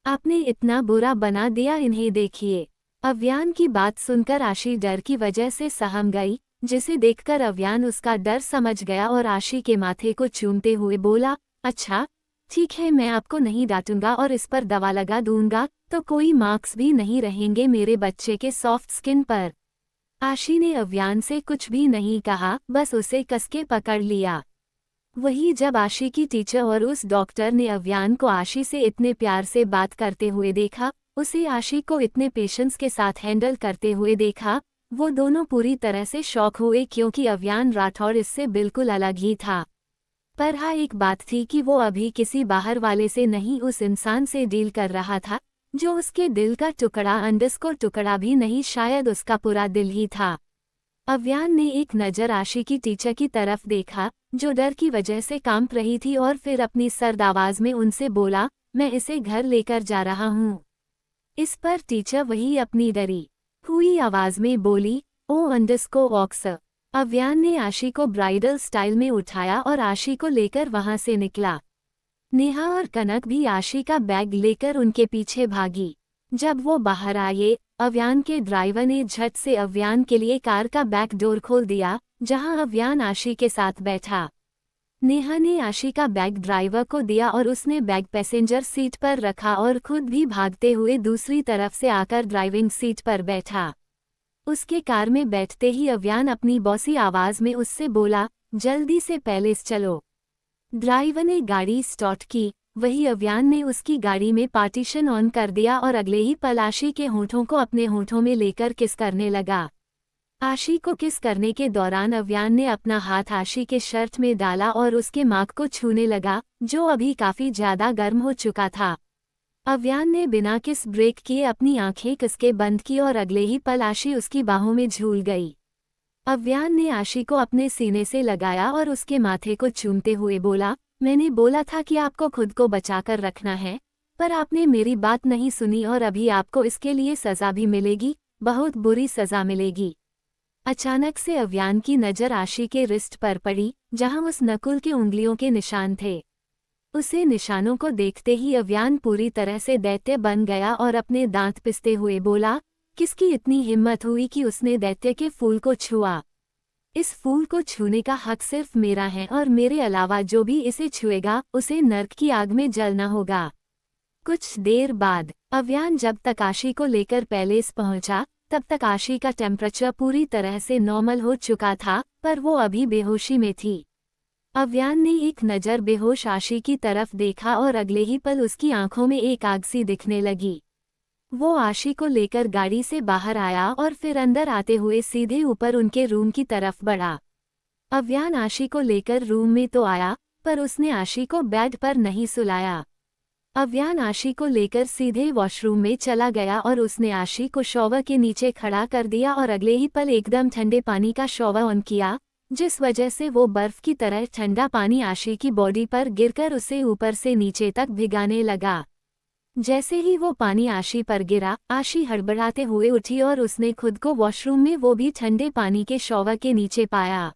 आपने इतना बुरा बना दिया, इन्हें देखिए। अव्यान की बात सुनकर आशी डर की वजह से सहम गई, जिसे देखकर अव्यान उसका डर समझ गया और आशी के माथे को चूमते हुए बोला, अच्छा ठीक है, मैं आपको नहीं डांटूंगा और इस पर दवा लगा दूंगा, तो कोई मार्क्स भी नहीं रहेंगे मेरे बच्चे के सॉफ्ट स्किन पर। आशी ने अव्यान से कुछ भी नहीं कहा, बस उसे कसके पकड़ लिया। वही जब आशी की टीचर और उस डॉक्टर ने अव्यान को आशी से इतने प्यार से बात करते हुए देखा, उसे आशी को इतने पेशेंस के साथ हैंडल करते हुए देखा, वो दोनों पूरी तरह से शॉक हुए, क्योंकि अव्यान राठौर इससे बिल्कुल अलग ही था। पर हाँ, एक बात थी कि वो अभी किसी बाहर वाले से नहीं, उस इंसान से डील कर रहा था जो उसके दिल का टुकड़ा, अंडरस्कोर टुकड़ा भी नहीं, शायद उसका पूरा दिल ही था। अव्यान ने एक नज़र आशी की टीचर की तरफ देखा, जो डर की वजह से कांप रही थी, और फिर अपनी सर्द आवाज में उनसे बोला, मैं इसे घर लेकर जा रहा हूँ। इस पर टीचर वही अपनी डरी हुई आवाज में बोली, ओ ऑक्स। अव्यान ने आशी को ब्राइडल स्टाइल में उठाया और आशी को लेकर वहां से निकला। नेहा और कनक भी आशी का बैग लेकर उनके पीछे भागी। जब वो बाहर आए, अव्यान के ड्राइवर ने झट से अव्यान के लिए कार का बैक डोर खोल दिया, जहां अव्यान आशी के साथ बैठा। नेहा ने आशी का बैग ड्राइवर को दिया और उसने बैग पैसेंजर सीट पर रखा और खुद भी भागते हुए दूसरी तरफ से आकर ड्राइविंग सीट पर बैठा। उसके कार में बैठते ही अव्यान अपनी बॉसी आवाज में उससे बोला, जल्दी से पैलेस चलो। ड्राइवर ने गाड़ी स्टार्ट की, वही अव्यान ने उसकी गाड़ी में पार्टीशन ऑन कर दिया और अगले ही पल आशी के होंठों को अपने होंठों में लेकर किस करने लगा। आशी को किस करने के दौरान अव्यान ने अपना हाथ आशी के शर्ट में डाला और उसके मांग को छूने लगा, जो अभी काफी ज्यादा गर्म हो चुका था। अव्यान ने बिना किस ब्रेक किए अपनी आंखें कसके बंद की और अगले ही पल आशी उसकी बाहों में झूल गई। अव्यान ने आशी को अपने सीने से लगाया और उसके माथे को चूमते हुए बोला, मैंने बोला था कि आपको खुद को बचाकर रखना है, पर आपने मेरी बात नहीं सुनी और अभी आपको इसके लिए सज़ा भी मिलेगी, बहुत बुरी सज़ा मिलेगी। अचानक से अव्यान की नज़र आशी के रिस्ट पर पड़ी, जहां उस नकुल के उंगलियों के निशान थे। उसे निशानों को देखते ही अव्यान पूरी तरह से दैत्य बन गया और अपने दांत पिसते हुए बोला, किसकी इतनी हिम्मत हुई कि उसने दैत्य के फूल को छुआ। इस फूल को छूने का हक सिर्फ मेरा है और मेरे अलावा जो भी इसे छुएगा उसे नर्क की आग में जलना होगा। कुछ देर बाद अव्यान जब तक आशी को लेकर पैलेस पहुंचा, तब तक आशी का टेम्परेचर पूरी तरह से नॉर्मल हो चुका था, पर वो अभी बेहोशी में थी। अव्यान ने एक नज़र बेहोश आशी की तरफ देखा और अगले ही पल उसकी आंखों में एक आग सी दिखने लगी। वो आशी को लेकर गाड़ी से बाहर आया और फिर अंदर आते हुए सीधे ऊपर उनके रूम की तरफ बढ़ा। अव्यान आशी को लेकर रूम में तो आया, पर उसने आशी को बेड पर नहीं सुलाया। अव्यान आशी को लेकर सीधे वॉशरूम में चला गया और उसने आशी को शॉवर के नीचे खड़ा कर दिया और अगले ही पल एकदम ठंडे पानी का शॉवर ऑन किया, जिस वजह से वो बर्फ की तरह ठंडा पानी आशी की बॉडी पर गिरकर उसे ऊपर से नीचे तक भिगाने लगा। जैसे ही वो पानी आशी पर गिरा, आशी हड़बड़ाते हुए उठी और उसने खुद को वॉशरूम में वो भी ठंडे पानी के शॉवर के नीचे पाया।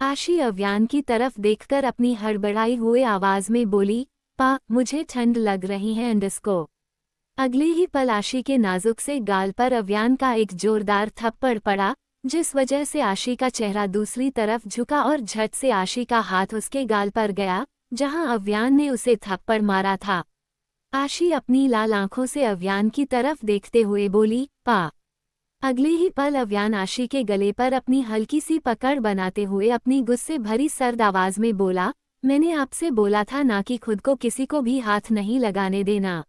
आशी अव्यान की तरफ देखकर अपनी हड़बड़ाई हुए आवाज में बोली, पा, मुझे ठंड लग रही है अंडस्को। अगले ही पल आशी के नाजुक से गाल पर अव्यान का एक जोरदार थप्पड़ पड़ा, जिस वजह से आशी का चेहरा दूसरी तरफ झुका और झट से आशी का हाथ उसके गाल पर गया, जहां अव्यान ने उसे थप्पड़ मारा था। आशी अपनी लाल आंखों से अव्यान की तरफ देखते हुए बोली, पा। अगले ही पल अव्यान आशी के गले पर अपनी हल्की सी पकड़ बनाते हुए अपनी गुस्से भरी सर्द आवाज में बोला, मैंने आपसे बोला था ना कि खुद को किसी को भी हाथ नहीं लगाने देना।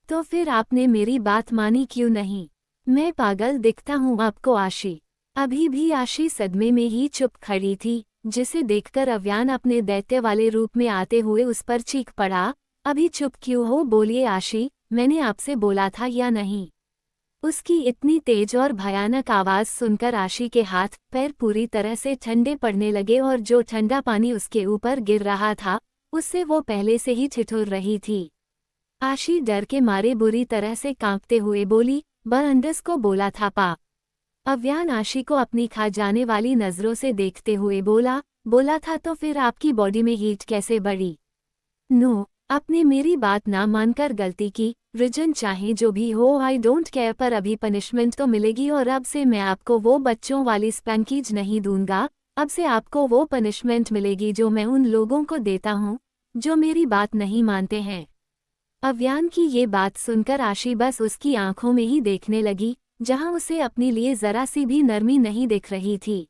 तो फिर आपने मेरी बात मानी क्यों नहीं? मैं पागल दिखता हूँ आपको? आशी अभी भी आशी सदमे में ही चुप खड़ी थी, जिसे देखकर अव्यान अपने दैत्य वाले रूप में आते हुए उस पर चीख पड़ा, अभी चुप क्यों हो? बोलिए आशी, मैंने आपसे बोला था या नहीं? उसकी इतनी तेज और भयानक आवाज सुनकर आशी के हाथ पैर पूरी तरह से ठंडे पड़ने लगे और जो ठंडा पानी उसके ऊपर गिर रहा था, उससे वो पहले से ही ठिठुर रही थी। आशी डर के मारे बुरी तरह से कांपते हुए बोली, बरअंडस को बोला था पा। अव्यान आशी को अपनी खा जाने वाली नजरों से देखते हुए बोला था तो फिर आपकी बॉडी में हीट कैसे बढ़ी? नो, आपने मेरी बात ना मानकर गलती की। रीजन चाहे जो भी हो, आई डोंट केयर, पर अभी पनिशमेंट तो मिलेगी और अब से मैं आपको वो बच्चों वाली स्पैंकीज नहीं दूंगा। अब से आपको वो पनिशमेंट मिलेगी जो मैं उन लोगों को देता हूँ जो मेरी बात नहीं मानते हैं। अव्यान की ये बात सुनकर आशी बस उसकी आंखों में ही देखने लगी, जहां उसे अपने लिए जरा सी भी नरमी नहीं दिख रही थी।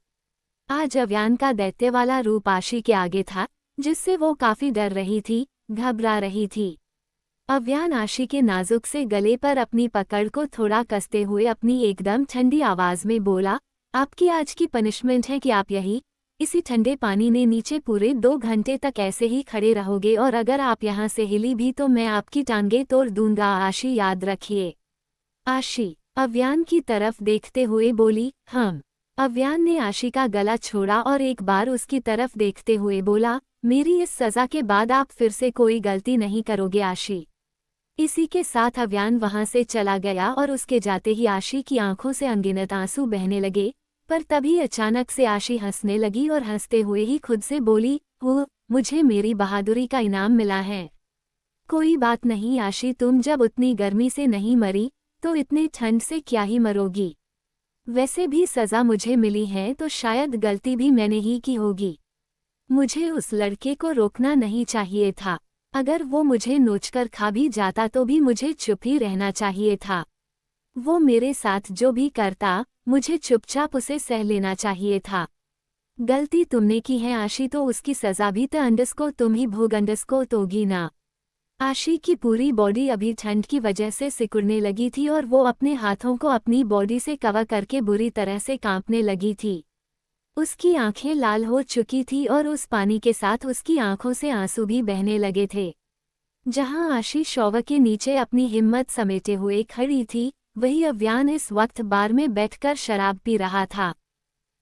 आज अव्यान का दैत्य वाला रूप आशी के आगे था, जिससे वो काफी डर रही थी, घबरा रही थी। अव्यान आशी के नाजुक से गले पर अपनी पकड़ को थोड़ा कसते हुए अपनी एकदम ठंडी आवाज में बोला, आपकी आज की पनिशमेंट है कि आप इसी ठंडे पानी में नीचे पूरे 2 घंटे तक ऐसे ही खड़े रहोगे और अगर आप यहाँ से हिली भी तो मैं आपकी टांगे तोड़ दूंगा। आशी याद रखिए। आशी अव्यान की तरफ देखते हुए बोली, हम। अव्यान ने आशी का गला छोड़ा और एक बार उसकी तरफ देखते हुए बोला, मेरी इस सजा के बाद आप फिर से कोई गलती नहीं करोगे आशी। इसी के साथ अव्यान वहां से चला गया और उसके जाते ही आशी की आंखों से अनगिनत आंसू बहने लगे, पर तभी अचानक से आशी हंसने लगी और हंसते हुए ही खुद से बोली, मुझे मेरी बहादुरी का इनाम मिला है। कोई बात नहीं आशी, तुम जब उतनी गर्मी से नहीं मरी तो इतनी ठंड से क्या ही मरोगी। वैसे भी सजा मुझे मिली है तो शायद गलती भी मैंने ही की होगी। मुझे उस लड़के को रोकना नहीं चाहिए था। अगर वो मुझे नोचकर खा भी जाता तो भी मुझे चुप ही रहना चाहिए था। वो मेरे साथ जो भी करता, मुझे चुपचाप उसे सह लेना चाहिए था। गलती तुमने की है आशी, तो उसकी सजा भी तो अंडस्को तुम ही भोग अंडस्को तोगी ना। आशी की पूरी बॉडी अभी ठंड की वजह से सिकुड़ने लगी थी और वो अपने हाथों को अपनी बॉडी से कवर करके बुरी तरह से कांपने लगी थी। उसकी आंखें लाल हो चुकी थी और उस पानी के साथ उसकी आंखों से आंसू भी बहने लगे थे। जहां आशी शॉवर के नीचे अपनी हिम्मत समेटे हुए खड़ी थी, वही अव्यान इस वक्त बार में बैठकर शराब पी रहा था।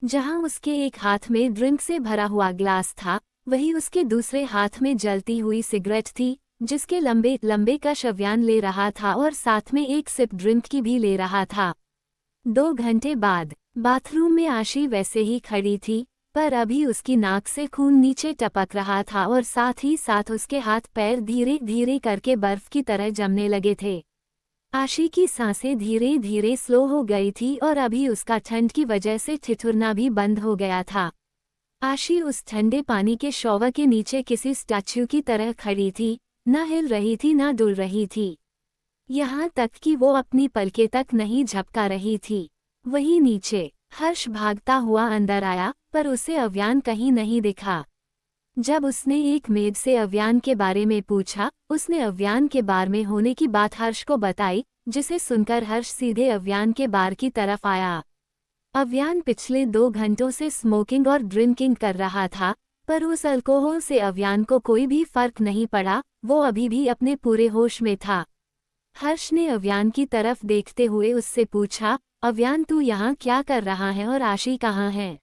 जहां उसके एक हाथ में ड्रिंक से भरा हुआ ग्लास था, वही उसके दूसरे हाथ में जलती हुई सिगरेट थी, जिसके लंबे लंबे कश अव्यान ले रहा था और साथ में एक सिप ड्रिंक की भी ले रहा था। 2 घंटे बाद बाथरूम में आशी वैसे ही खड़ी थी, पर अभी उसकी नाक से खून नीचे टपक रहा था और साथ ही साथ उसके हाथ पैर धीरे धीरे करके बर्फ की तरह जमने लगे थे। आशी की सांसें धीरे धीरे स्लो हो गई थी और अभी उसका ठंड की वजह से ठिठुरना भी बंद हो गया था। आशी उस ठंडे पानी के शॉवर के नीचे किसी स्टैच्यू की तरह खड़ी थी, न हिल रही थी न डुल रही थी। यहाँ तक कि वो अपनी पलकें तक नहीं झपका रही थी। वहीं नीचे हर्ष भागता हुआ अंदर आया, पर उसे अव्यान कहीं नहीं दिखा। जब उसने एक मेड से अव्यान के बारे में पूछा, उसने अव्यान के बार में होने की बात हर्ष को बताई, जिसे सुनकर हर्ष सीधे अव्यान के बार की तरफ आया। अव्यान पिछले 2 घंटों से स्मोकिंग और ड्रिंकिंग कर रहा था, पर उस अल्कोहल से अव्यान को कोई भी फर्क नहीं पड़ा, वो अभी भी अपने पूरे होश में था। हर्ष ने अव्यान की तरफ देखते हुए उससे पूछा, अव्यान तू यहाँ क्या कर रहा है और आशी कहाँ है?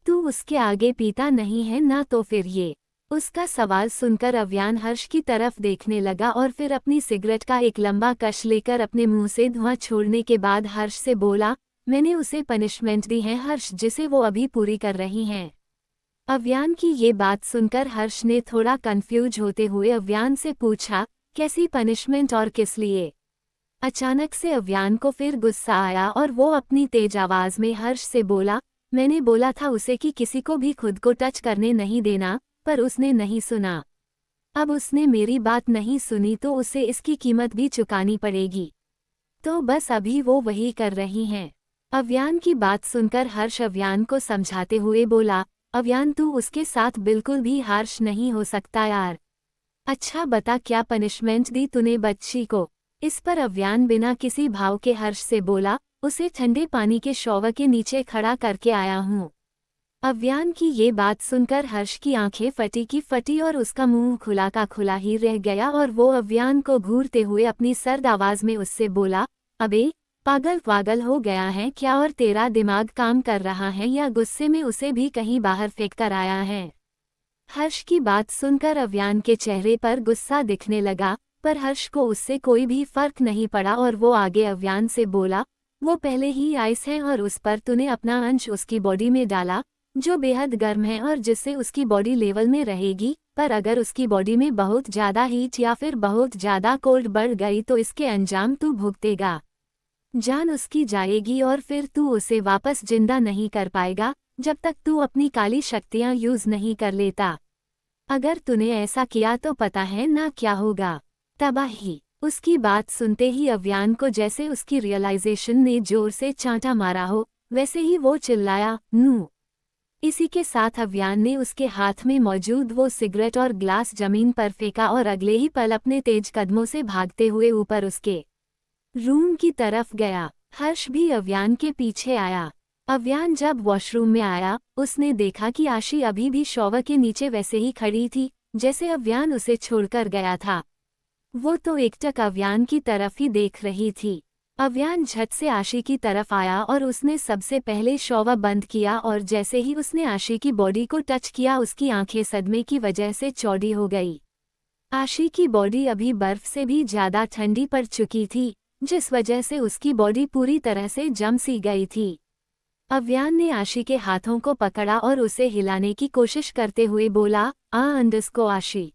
तू उसके आगे पीता नहीं है ना? तो फिर ये। उसका सवाल सुनकर अव्यान हर्ष की तरफ देखने लगा और फिर अपनी सिगरेट का एक लंबा कश लेकर अपने मुंह से धुआं छोड़ने के बाद हर्ष से बोला, मैंने उसे पनिशमेंट दी है हर्ष, जिसे वो अभी पूरी कर रही हैं। अव्यान की ये बात सुनकर हर्ष ने थोड़ा कंफ्यूज होते हुए अव्यान से पूछा, कैसी पनिशमेंट और किस लिए? अचानक से अव्यान को फिर गुस्सा आया और वो अपनी तेज आवाज में हर्ष से बोला, मैंने बोला था उसे कि किसी को भी खुद को टच करने नहीं देना, पर उसने नहीं सुना। अब उसने मेरी बात नहीं सुनी तो उसे इसकी कीमत भी चुकानी पड़ेगी। तो बस अभी वो वही कर रही हैं। अव्यान की बात सुनकर हर्ष अव्यान को समझाते हुए बोला, अव्यान तू उसके साथ बिल्कुल भी हार्श नहीं हो सकता यार। अच्छा बता क्या पनिशमेंट दी तूने बच्ची को? इस पर अव्यान बिना किसी भाव के हर्ष से बोला, उसे ठंडे पानी के शॉवर के नीचे खड़ा करके आया हूँ। अव्यान की ये बात सुनकर हर्ष की आंखें फटी की फटी और उसका मुंह खुला का खुला ही रह गया और वो अव्यान को घूरते हुए अपनी सर्द आवाज में उससे बोला, अबे पागल पागल हो गया है क्या और तेरा दिमाग काम कर रहा है या गुस्से में उसे भी कहीं बाहर फेंक कर आया है? हर्ष की बात सुनकर अव्यान के चेहरे पर गुस्सा दिखने लगा, पर हर्ष को उससे कोई भी फर्क नहीं पड़ा और वो आगे अव्यान से बोला, वो पहले ही आइस है और उस पर तूने अपना अंश उसकी बॉडी में डाला, जो बेहद गर्म है और जिससे उसकी बॉडी लेवल में रहेगी, पर अगर उसकी बॉडी में बहुत ज़्यादा हीट या फिर बहुत ज़्यादा कोल्ड बढ़ गई तो इसके अंजाम तू भुगतेगा। जान उसकी जाएगी और फिर तू उसे वापस जिंदा नहीं कर पाएगा, जब तक तू अपनी काली शक्तियां यूज नहीं कर लेता। अगर तूने ऐसा किया तो पता है ना क्या होगा? तबाही। उसकी बात सुनते ही अव्यान को जैसे उसकी रियलाइजेशन ने जोर से चांटा मारा हो, वैसे ही वो चिल्लाया, नू। इसी के साथ अव्यान ने उसके हाथ में मौजूद वो सिगरेट और ग्लास जमीन पर फेंका और अगले ही पल अपने तेज कदमों से भागते हुए ऊपर उसके रूम की तरफ गया। हर्ष भी अव्यान के पीछे आया। अव्यान जब वॉशरूम में आया, उसने देखा कि आशी अभी भी शॉवर के नीचे वैसे ही खड़ी थी, जैसे अव्यान उसे छोड़कर गया था। वो तो एकटक अव्यान की तरफ ही देख रही थी। अव्यान झट से आशी की तरफ आया और उसने सबसे पहले शॉवर बंद किया और जैसे ही उसने आशी की बॉडी को टच किया उसकी आंखें सदमे की वजह से चौड़ी हो गई। आशी की बॉडी अभी बर्फ से भी ज्यादा ठंडी पड़ चुकी थी, जिस वजह से उसकी बॉडी पूरी तरह से जम सी गई थी। अव्यान ने आशी के हाथों को पकड़ा और उसे हिलाने की कोशिश करते हुए बोला, अंडरस्को आशी।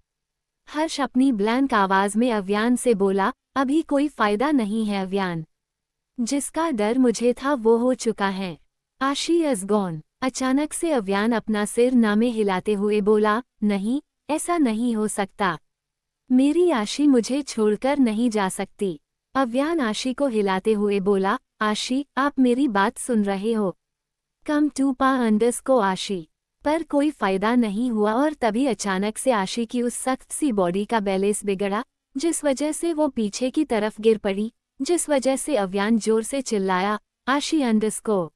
हर्ष अपनी ब्लैंक आवाज में अव्यान से बोला, अभी कोई फायदा नहीं है अव्यान। जिसका डर मुझे था वो हो चुका है। आशी इज गॉन। अचानक से अव्यान अपना सिर नामे हिलाते हुए बोला, नहीं, ऐसा नहीं हो सकता। मेरी आशी मुझे छोड़कर नहीं जा सकती। अव्यान आशी को हिलाते हुए बोला, आशी आप मेरी बात सुन रहे हो? कम टू पा अंडरस्को आशी। पर कोई फायदा नहीं हुआ और तभी अचानक से आशी की उस सख्त सी बॉडी का बैलेंस बिगड़ा, जिस वजह से वो पीछे की तरफ गिर पड़ी, जिस वजह से अव्यान जोर से चिल्लाया, आशी अंडरस्को।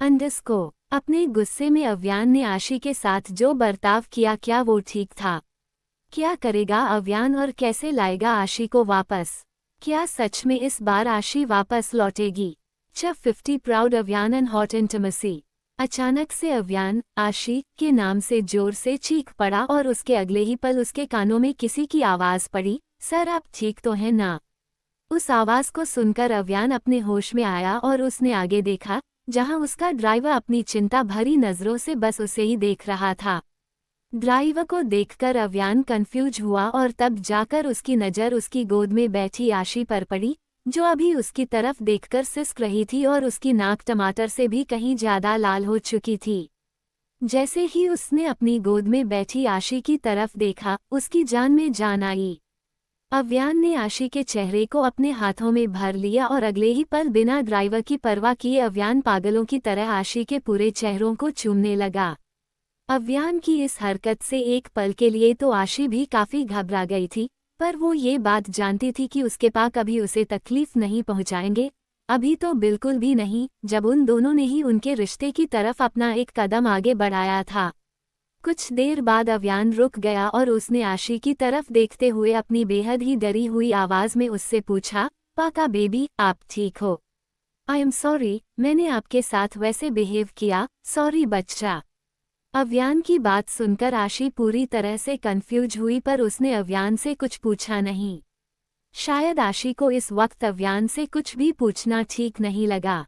अंडरस्को। अपने गुस्से में अव्यान ने आशी के साथ जो बर्ताव किया, क्या वो ठीक था? क्या करेगा अव्यान और कैसे लाएगा आशी को वापस? क्या सच में इस बार आशी वापस लौटेगी? Chapter 50 proud Avyan and hot intimacy. अचानक से अव्यान आशी के नाम से जोर से चीख पड़ा और उसके अगले ही पल उसके कानों में किसी की आवाज पड़ी, सर आप ठीक तो हैं ना। उस आवाज को सुनकर अव्यान अपने होश में आया और उसने आगे देखा, जहां उसका ड्राइवर अपनी चिंता भरी नजरों से बस उसे ही देख रहा था। ड्राइवर को देखकर अव्यान कंफ्यूज हुआ और तब जाकर उसकी नज़र उसकी गोद में बैठी आशी पर पड़ी, जो अभी उसकी तरफ देखकर सिसक रही थी और उसकी नाक टमाटर से भी कहीं ज्यादा लाल हो चुकी थी। जैसे ही उसने अपनी गोद में बैठी आशी की तरफ देखा, उसकी जान में जान आई। अव्यान ने आशी के चेहरे को अपने हाथों में भर लिया और अगले ही पल बिना ड्राइवर की परवाह किए अव्यान पागलों की तरह आशी के पूरे चेहरों को चूमने लगा। अव्यान की इस हरकत से एक पल के लिए तो आशी भी काफी घबरा गई थी, पर वो ये बात जानती थी कि उसके पास कभी उसे तकलीफ नहीं पहुंचाएंगे, अभी तो बिल्कुल भी नहीं, जब उन दोनों ने ही उनके रिश्ते की तरफ अपना एक कदम आगे बढ़ाया था। कुछ देर बाद अव्यान रुक गया और उसने आशी की तरफ देखते हुए अपनी बेहद ही डरी हुई आवाज में उससे पूछा, पाका बेबी आप ठीक हो? आई एम सॉरी, मैंने आपके साथ वैसे बिहेव किया, सॉरी बच्चा। अव्यान की बात सुनकर आशी पूरी तरह से कंफ्यूज हुई, पर उसने अव्यान से कुछ पूछा नहीं। शायद आशी को इस वक्त अव्यान से कुछ भी पूछना ठीक नहीं लगा।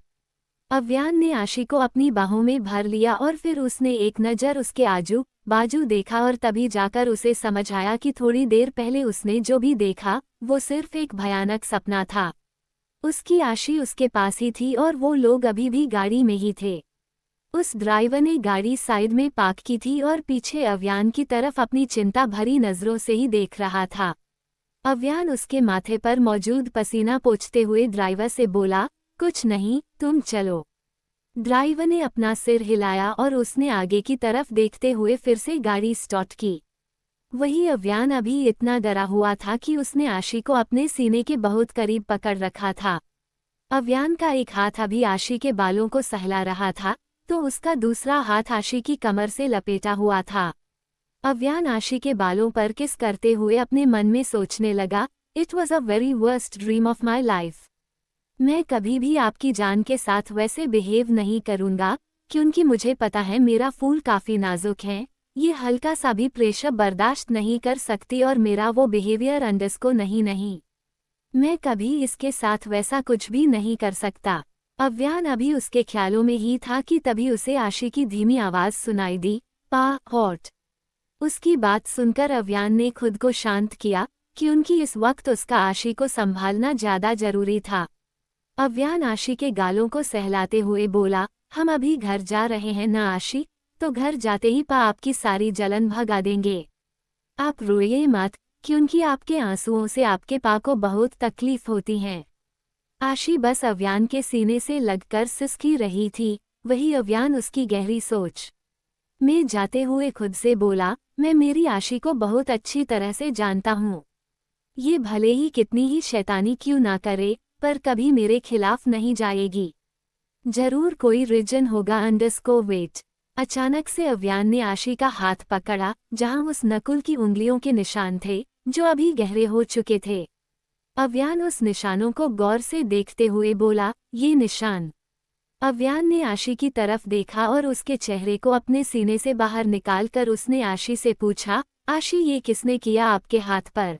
अव्यान ने आशी को अपनी बाहों में भर लिया और फिर उसने एक नज़र उसके आजू बाजू देखा और तभी जाकर उसे समझ आया कि थोड़ी देर पहले उसने जो भी देखा वो सिर्फ एक भयानक सपना था। उसकी आशी उसके पास ही थी और वो लोग अभी भी गाड़ी में ही थे। उस ड्राइवर ने गाड़ी साइड में पार्क की थी और पीछे अव्यान की तरफ अपनी चिंता भरी नजरों से ही देख रहा था। अव्यान उसके माथे पर मौजूद पसीना पोंछते हुए ड्राइवर से बोला, कुछ नहीं, तुम चलो। ड्राइवर ने अपना सिर हिलाया और उसने आगे की तरफ देखते हुए फिर से गाड़ी स्टार्ट की। वही अव्यान अभी इतना डरा हुआ था कि उसने आशी को अपने सीने के बहुत करीब पकड़ रखा था। अव्यान का एक हाथ अभी आशी के बालों को सहला रहा था, तो उसका दूसरा हाथ आशी की कमर से लपेटा हुआ था। अव्यान आशी के बालों पर किस करते हुए अपने मन में सोचने लगा, it was a very worst dream of my life. मैं कभी भी आपकी जान के साथ वैसे बिहेव नहीं करूंगा, क्योंकि मुझे पता है मेरा फूल काफी नाजुक है, ये हल्का सा भी प्रेशर बर्दाश्त नहीं कर सकती और मेरा वो बिहेवियर अंडरस्को नहीं, मैं कभी इसके साथ वैसा कुछ भी नहीं कर सकता। अव्यान अभी उसके ख्यालों में ही था कि तभी उसे आशी की धीमी आवाज सुनाई दी, पा हॉट। उसकी बात सुनकर अव्यान ने खुद को शांत किया, क्योंकि इस वक्त उसका आशी को संभालना ज्यादा जरूरी था। अव्यान आशी के गालों को सहलाते हुए बोला, हम अभी घर जा रहे हैं ना आशी, तो घर जाते ही पा आपकी सारी जलन भगा देंगे। आप रोइए मत, क्योंकि आपके आंसुओं से आपके पा को बहुत तकलीफ होती है। आशी बस अव्यान के सीने से लगकर सिसकी रही थी, वही अव्यान उसकी गहरी सोच में जाते हुए खुद से बोला, मैं मेरी आशी को बहुत अच्छी तरह से जानता हूँ। ये भले ही कितनी ही शैतानी क्यों ना करे, पर कभी मेरे खिलाफ नहीं जाएगी। जरूर कोई रीजन होगा अंडरस्को वेट। अचानक से अव्यान ने आशी का हाथ पकड़ा, जहां उस नकुल की उंगलियों के निशान थे, जो अभी गहरे हो चुके थे। अव्यान उस निशानों को गौर से देखते हुए बोला, ये निशान। अव्यान ने आशी की तरफ देखा और उसके चेहरे को अपने सीने से बाहर निकालकर उसने आशी से पूछा, आशी ये किसने किया आपके हाथ पर?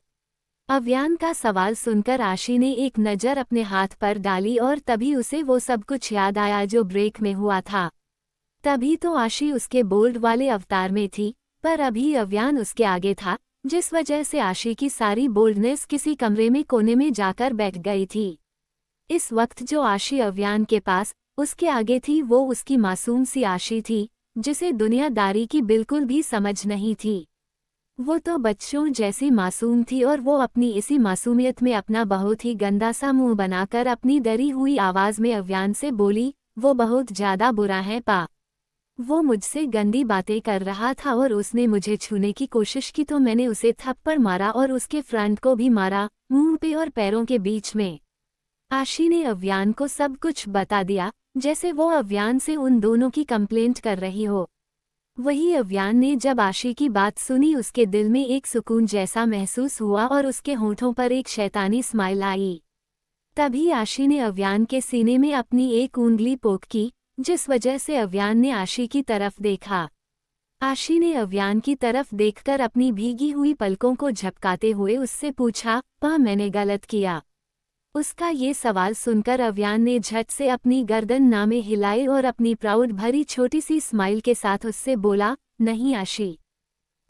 अव्यान का सवाल सुनकर आशी ने एक नज़र अपने हाथ पर डाली और तभी उसे वो सब कुछ याद आया जो ब्रेक में हुआ था। तभी तो आशी उसके बोल्ड वाले अवतार में थी, पर अभी अव्यान उसके आगे था, जिस वजह से आशी की सारी बोल्डनेस किसी कमरे में कोने में जाकर बैठ गई थी। इस वक्त जो आशी अव्यान के पास उसके आगे थी वो उसकी मासूम सी आशी थी, जिसे दुनियादारी की बिल्कुल भी समझ नहीं थी। वो तो बच्चों जैसी मासूम थी और वो अपनी इसी मासूमियत में अपना बहुत ही गंदा सा मुंह बनाकर अपनी डरी हुई आवाज में अव्यान से बोली, वो बहुत ज्यादा बुरा है पा। वो मुझसे गंदी बातें कर रहा था और उसने मुझे छूने की कोशिश की तो मैंने उसे थप्पड़ मारा और उसके फ्रंट को भी मारा, मुंह पे और पैरों के बीच में। आशी ने अव्यान को सब कुछ बता दिया, जैसे वो अव्यान से उन दोनों की कंप्लेंट कर रही हो। वही अव्यान ने जब आशी की बात सुनी उसके दिल में एक सुकून जैसा महसूस हुआ और उसके होठों पर एक शैतानी स्माइल आई। तभी आशी ने अव्यान के सीने में अपनी एक उंगली पोक की, जिस वजह से अव्यान ने आशी की तरफ देखा। आशी ने अव्यान की तरफ देखकर अपनी भीगी हुई पलकों को झपकाते हुए उससे पूछा, पा मैंने गलत किया? उसका ये सवाल सुनकर अव्यान ने झट से अपनी गर्दन नामे हिलाई और अपनी प्राउड भरी छोटी सी स्माइल के साथ उससे बोला, नहीं आशी।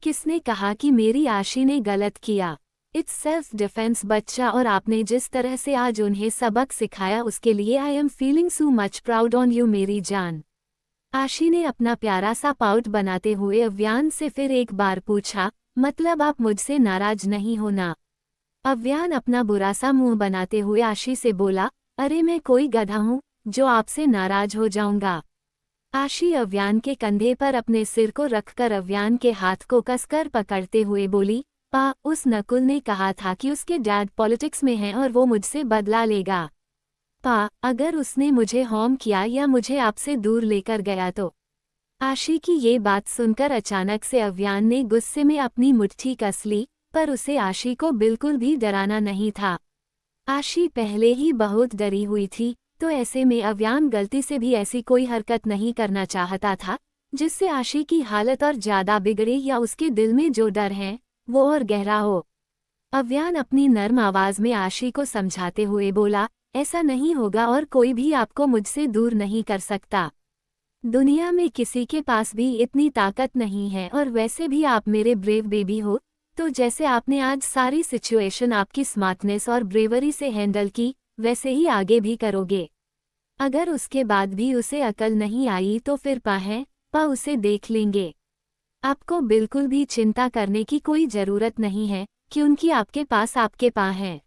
किसने कहा कि मेरी आशी ने गलत किया? इट्स सेल्फ डिफेंस बच्चा, और आपने जिस तरह से आज उन्हें सबक सिखाया उसके लिए I am feeling so much proud on you मेरी जान। आशी ने अपना प्यारा सा पाउट बनाते हुए अव्यान से फिर एक बार पूछा, मतलब आप मुझसे नाराज नहीं हो ना? अव्यान अपना बुरा सा मुंह बनाते हुए आशी से बोला, अरे मैं कोई गधा हूँ जो आपसे नाराज हो जाऊंगा? आशी अव्यान के कंधे पर अपने सिर को रखकर अव्यान के हाथ को कसकर पकड़ते हुए बोली, पा उस नकुल ने कहा था कि उसके डैड पॉलिटिक्स में हैं और वो मुझसे बदला लेगा। पा अगर उसने मुझे हार्म किया या मुझे आपसे दूर लेकर गया तो? आशी की ये बात सुनकर अचानक से अव्यान ने गुस्से में अपनी मुट्ठी कस ली, पर उसे आशी को बिल्कुल भी डराना नहीं था। आशी पहले ही बहुत डरी हुई थी, तो ऐसे में अव्यान गलती से भी ऐसी कोई हरकत नहीं करना चाहता था जिससे आशी की हालत और ज्यादा बिगड़े या उसके दिल में जो डर है वो और गहरा हो। अव्यान अपनी नर्म आवाज में आशी को समझाते हुए बोला, ऐसा नहीं होगा और कोई भी आपको मुझसे दूर नहीं कर सकता। दुनिया में किसी के पास भी इतनी ताकत नहीं है, और वैसे भी आप मेरे ब्रेव बेबी हो, तो जैसे आपने आज सारी सिचुएशन आपकी स्मार्टनेस और ब्रेवरी से हैंडल की, वैसे ही आगे भी करोगे। अगर उसके बाद भी उसे अकल नहीं आई तो फिर पा उसे देख लेंगे। आपको बिल्कुल भी चिंता करने की कोई जरूरत नहीं है, क्योंकि आपके पास आपके पा है।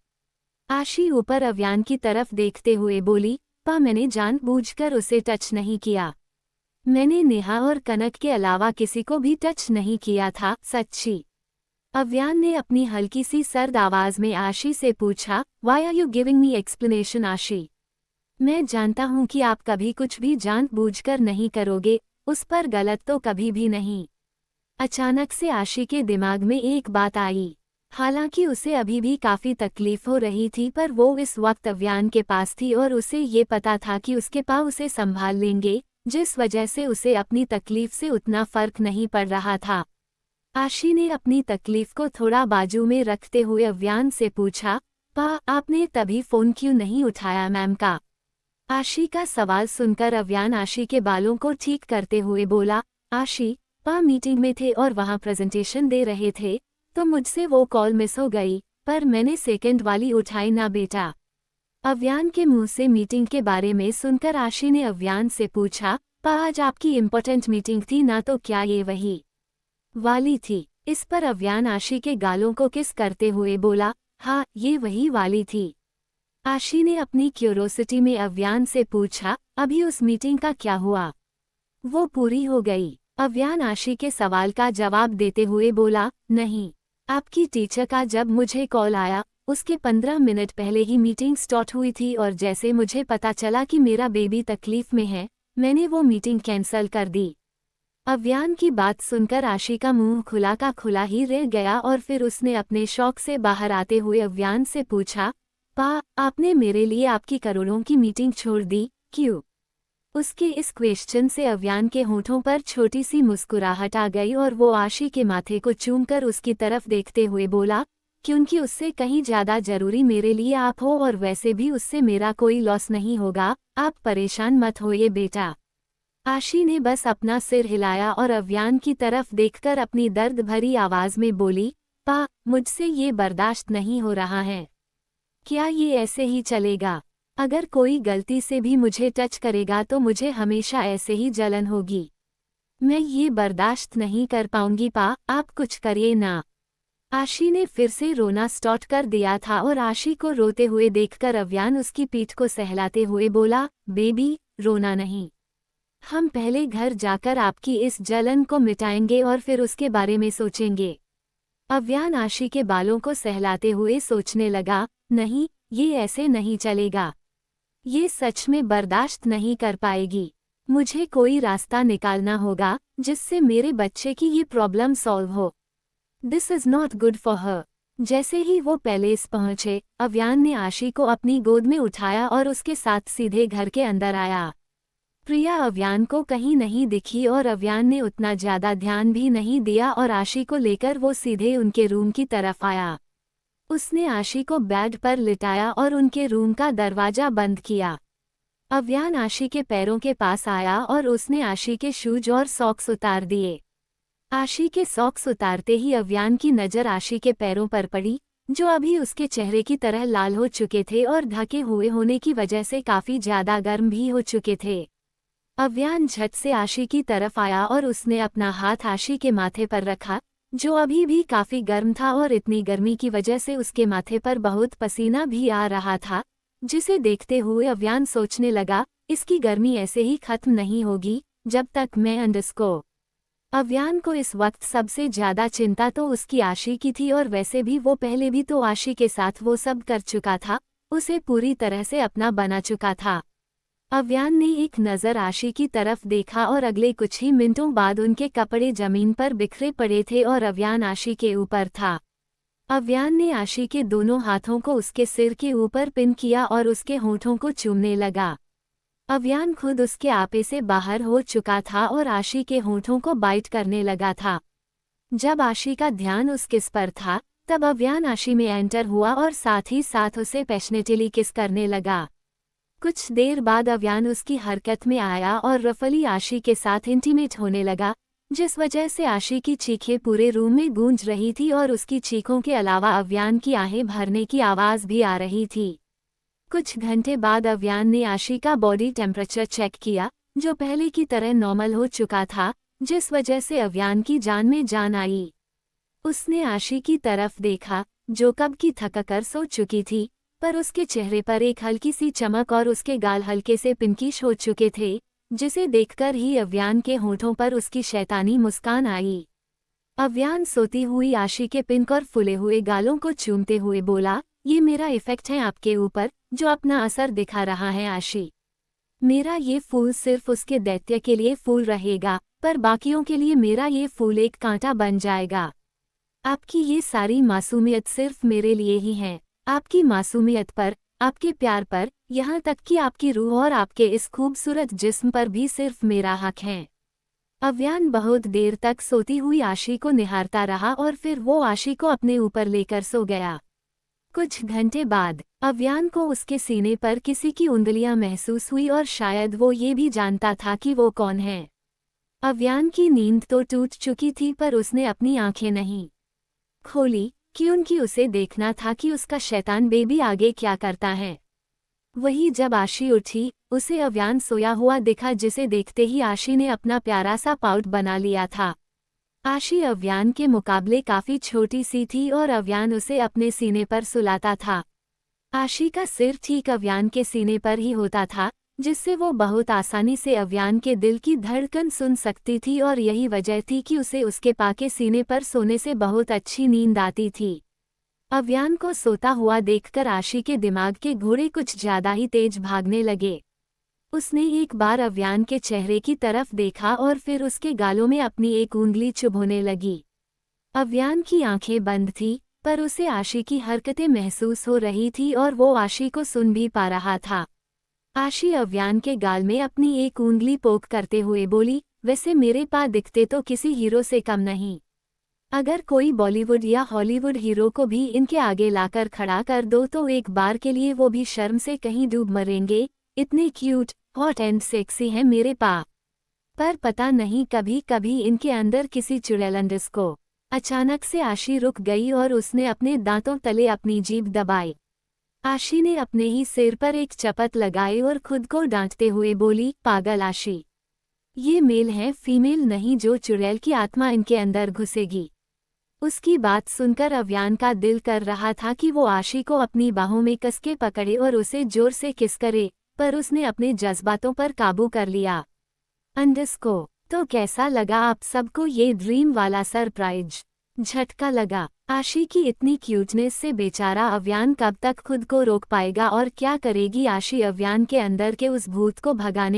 आशी ऊपर अव्यान की तरफ देखते हुए बोली, पा मैंने जानबूझकर उसे टच नहीं किया। मैंने नेहा और कनक के अलावा किसी को भी टच नहीं किया था, सच्ची। अव्यान ने अपनी हल्की सी सर्द आवाज में आशी से पूछा, why are you giving me explanation Aashi? मैं जानता हूं कि आप कभी कुछ भी जानबूझकर नहीं करोगे, उस पर गलत तो कभी भी नहीं। अचानक से आशी के दिमाग में एक बात आई। हालांकि उसे अभी भी काफी तकलीफ हो रही थी, पर वो इस वक्त अव्यान के पास थी और उसे ये पता था कि उसके पा उसे संभाल लेंगे, जिस वजह से उसे अपनी तकलीफ से उतना फर्क नहीं पड़ रहा था। आशी ने अपनी तकलीफ को थोड़ा बाजू में रखते हुए अव्यान से पूछा, पा आपने तभी फोन क्यों नहीं उठाया मैम का? आशी का सवाल सुनकर अव्यान आशी के बालों को ठीक करते हुए बोला, आशी पा मीटिंग में थे और वहां प्रेजेंटेशन दे रहे थे, तो मुझसे वो कॉल मिस हो गई, पर मैंने सेकंड वाली उठाई ना बेटा। अव्यान के मुंह से मीटिंग के बारे में सुनकर आशी ने अव्यान से पूछा, पा आज आपकी इम्पोर्टेंट मीटिंग थी ना, तो क्या ये वही वाली थी? इस पर अव्यान आशी के गालों को किस करते हुए बोला, हाँ ये वही वाली थी। आशी ने अपनी क्यूरोसिटी में अव्यान से पूछा, अभी उस मीटिंग का क्या हुआ? वो पूरी हो गई? अव्यान आशी के सवाल का जवाब देते हुए बोला, नहीं, आपकी टीचर का जब मुझे कॉल आया उसके 15 मिनट पहले ही मीटिंग स्टार्ट हुई थी, और जैसे मुझे पता चला कि मेरा बेबी तकलीफ में है, मैंने वो मीटिंग कैंसिल कर दी। अव्यान की बात सुनकर आशी का मुंह खुला का खुला ही रह गया, और फिर उसने अपने शौक से बाहर आते हुए अव्यान से पूछा, पा आपने मेरे लिए आपकी करोड़ों की मीटिंग छोड़ दी, क्यों? उसके इस क्वेश्चन से अव्यान के होठों पर छोटी सी मुस्कुराहट आ गई और वो आशी के माथे को चूमकर उसकी तरफ देखते हुए बोला, क्योंकि उससे कहीं ज्यादा जरूरी मेरे लिए आप हो, और वैसे भी उससे मेरा कोई लॉस नहीं होगा, आप परेशान मत होइए बेटा। आशी ने बस अपना सिर हिलाया और अव्यान की तरफ देखकर अपनी दर्द भरी आवाज में बोली, पा मुझसे ये बर्दाश्त नहीं हो रहा है। क्या ये ऐसे ही चलेगा? अगर कोई गलती से भी मुझे टच करेगा तो मुझे हमेशा ऐसे ही जलन होगी। मैं ये बर्दाश्त नहीं कर पाऊंगी पा, आप कुछ करिए ना। आशी ने फिर से रोना स्टार्ट कर दिया था, और आशी को रोते हुए देखकर अव्यान उसकी पीठ को सहलाते हुए बोला, बेबी रोना नहीं, हम पहले घर जाकर आपकी इस जलन को मिटाएंगे और फिर उसके बारे में सोचेंगे। अव्यान आशी के बालों को सहलाते हुए सोचने लगा, नहीं ये ऐसे नहीं चलेगा, ये सच में बर्दाश्त नहीं कर पाएगी। मुझे कोई रास्ता निकालना होगा जिससे मेरे बच्चे की ये प्रॉब्लम सॉल्व हो। This is not good for her. जैसे ही वो पैलेस पहुंचे, अव्यान ने आशी को अपनी गोद में उठाया और उसके साथ सीधे घर के अंदर आया। प्रिया अव्यान को कहीं नहीं दिखी और अव्यान ने उतना ज्यादा ध्यान भी नहीं दिया और आशी को लेकर वो सीधे उनके रूम की तरफ आया। उसने आशी को बेड पर लिटाया और उनके रूम का दरवाजा बंद किया। अव्यान आशी के पैरों के पास आया और उसने आशी के शूज और सॉक्स उतार दिए। आशी के सॉक्स उतारते ही अव्यान की नज़र आशी के पैरों पर पड़ी, जो अभी उसके चेहरे की तरह लाल हो चुके थे और ढके हुए होने की वजह से काफी ज्यादा गर्म भी हो चुके थे। अव्यान झट से आशी की तरफ आया और उसने अपना हाथ आशी के माथे पर रखा, जो अभी भी काफी गर्म था और इतनी गर्मी की वजह से उसके माथे पर बहुत पसीना भी आ रहा था, जिसे देखते हुए अव्यान सोचने लगा, इसकी गर्मी ऐसे ही खत्म नहीं होगी जब तक मैं अंडस्को। अव्यान को इस वक्त सबसे ज्यादा चिंता तो उसकी आशी की थी और वैसे भी वो पहले भी तो आशी के साथ वो सब कर चुका था, उसे पूरी तरह से अपना बना चुका था। अव्यान ने एक नज़र आशी की तरफ देखा और अगले कुछ ही मिनटों बाद उनके कपड़े जमीन पर बिखरे पड़े थे और अव्यान आशी के ऊपर था। अव्यान ने आशी के दोनों हाथों को उसके सिर के ऊपर पिन किया और उसके होठों को चूमने लगा। अव्यान खुद उसके आपे से बाहर हो चुका था और आशी के होठों को बाइट करने लगा था। जब आशी का ध्यान उस किस पर था, तब अव्यान आशी में एंटर हुआ और साथ ही साथ उसे पैशनेटली किस करने लगा। कुछ देर बाद अव्यान उसकी हरकत में आया और रफली आशी के साथ इंटीमेट होने लगा, जिस वजह से आशी की चीखें पूरे रूम में गूंज रही थी और उसकी चीखों के अलावा अव्यान की आहें भरने की आवाज़ भी आ रही थी। कुछ घंटे बाद अव्यान ने आशी का बॉडी टेम्परेचर चेक किया, जो पहले की तरह नॉर्मल हो चुका था, जिस वजह से अव्यान की जान में जान आई। उसने आशी की तरफ देखा, जो कब की थक कर सो चुकी थी, पर उसके चेहरे पर एक हल्की सी चमक और उसके गाल हल्के से पिंकिश हो चुके थे, जिसे देखकर ही अव्यान के होठों पर उसकी शैतानी मुस्कान आई। अव्यान सोती हुई आशी के पिंक और फुले हुए गालों को चूमते हुए बोला, ये मेरा इफेक्ट है आपके ऊपर, जो अपना असर दिखा रहा है आशी। मेरा ये फूल सिर्फ उसके दैत्य के लिए फूल रहेगा, पर बाकियों के लिए मेरा ये फूल एक कांटा बन जाएगा। आपकी ये सारी मासूमियत सिर्फ मेरे लिए ही है। आपकी मासूमियत पर, आपके प्यार पर, यहाँ तक कि आपकी रूह और आपके इस खूबसूरत जिस्म पर भी सिर्फ मेरा हक है। अव्यान बहुत देर तक सोती हुई आशी को निहारता रहा और फिर वो आशी को अपने ऊपर लेकर सो गया। कुछ घंटे बाद अव्यान को उसके सीने पर किसी की उंगलियां महसूस हुई और शायद वो ये भी जानता था कि वो कौन है। अव्यान की नींद तो टूट चुकी थी, पर उसने अपनी आंखें नहीं खोली, क्योंकि उसे देखना था कि उसका शैतान बेबी आगे क्या करता है। वही जब आशी उठी, उसे अव्यान सोया हुआ दिखा, जिसे देखते ही आशी ने अपना प्यारा सा पाउट बना लिया था। आशी अव्यान के मुकाबले काफी छोटी सी थी और अव्यान उसे अपने सीने पर सुलाता था। आशी का सिर ठीक अव्यान के सीने पर ही होता था, जिससे वो बहुत आसानी से अव्यान के दिल की धड़कन सुन सकती थी और यही वजह थी कि उसे उसके पाके सीने पर सोने से बहुत अच्छी नींद आती थी। अव्यान को सोता हुआ देखकर आशी के दिमाग के घोड़े कुछ ज्यादा ही तेज भागने लगे। उसने एक बार अव्यान के चेहरे की तरफ देखा और फिर उसके गालों में अपनी एक उंगली चुभोने लगी। अव्यान की आंखें बंद थी, पर उसे आशी की हरकतें महसूस हो रही थी और वो आशी को सुन भी पा रहा था। आशी अव्यान के गाल में अपनी एक उंगली पोक करते हुए बोली, वैसे मेरे पा दिखते तो किसी हीरो से कम नहीं। अगर कोई बॉलीवुड या हॉलीवुड हीरो को भी इनके आगे लाकर खड़ा कर दो तो एक बार के लिए वो भी शर्म से कहीं डूब मरेंगे। इतने क्यूट, हॉट एंड सेक्सी हैं मेरे पा। पर पता नहीं कभी कभी इनके अंदर किसी चुड़ैल को। अचानक से आशी रुक गई और उसने अपने दांतों तले अपनी जीभ दबाई। आशी ने अपने ही सिर पर एक चपत लगाई और खुद को डांटते हुए बोली, पागल आशी, ये मेल है फीमेल नहीं जो चुड़ैल की आत्मा इनके अंदर घुसेगी। उसकी बात सुनकर अव्यान का दिल कर रहा था कि वो आशी को अपनी बाहों में कसके पकड़े और उसे जोर से किस करे, पर उसने अपने जज्बातों पर काबू कर लिया। अंडस्को, तो कैसा लगा आप सबको ये ड्रीम वाला सरप्राइज? झटका लगा। आशी की इतनी क्यूटनेस से बेचारा अव्यान कब तक खुद को रोक पाएगा और क्या करेगी आशी अव्यान के अंदर के उस भूत को भगाने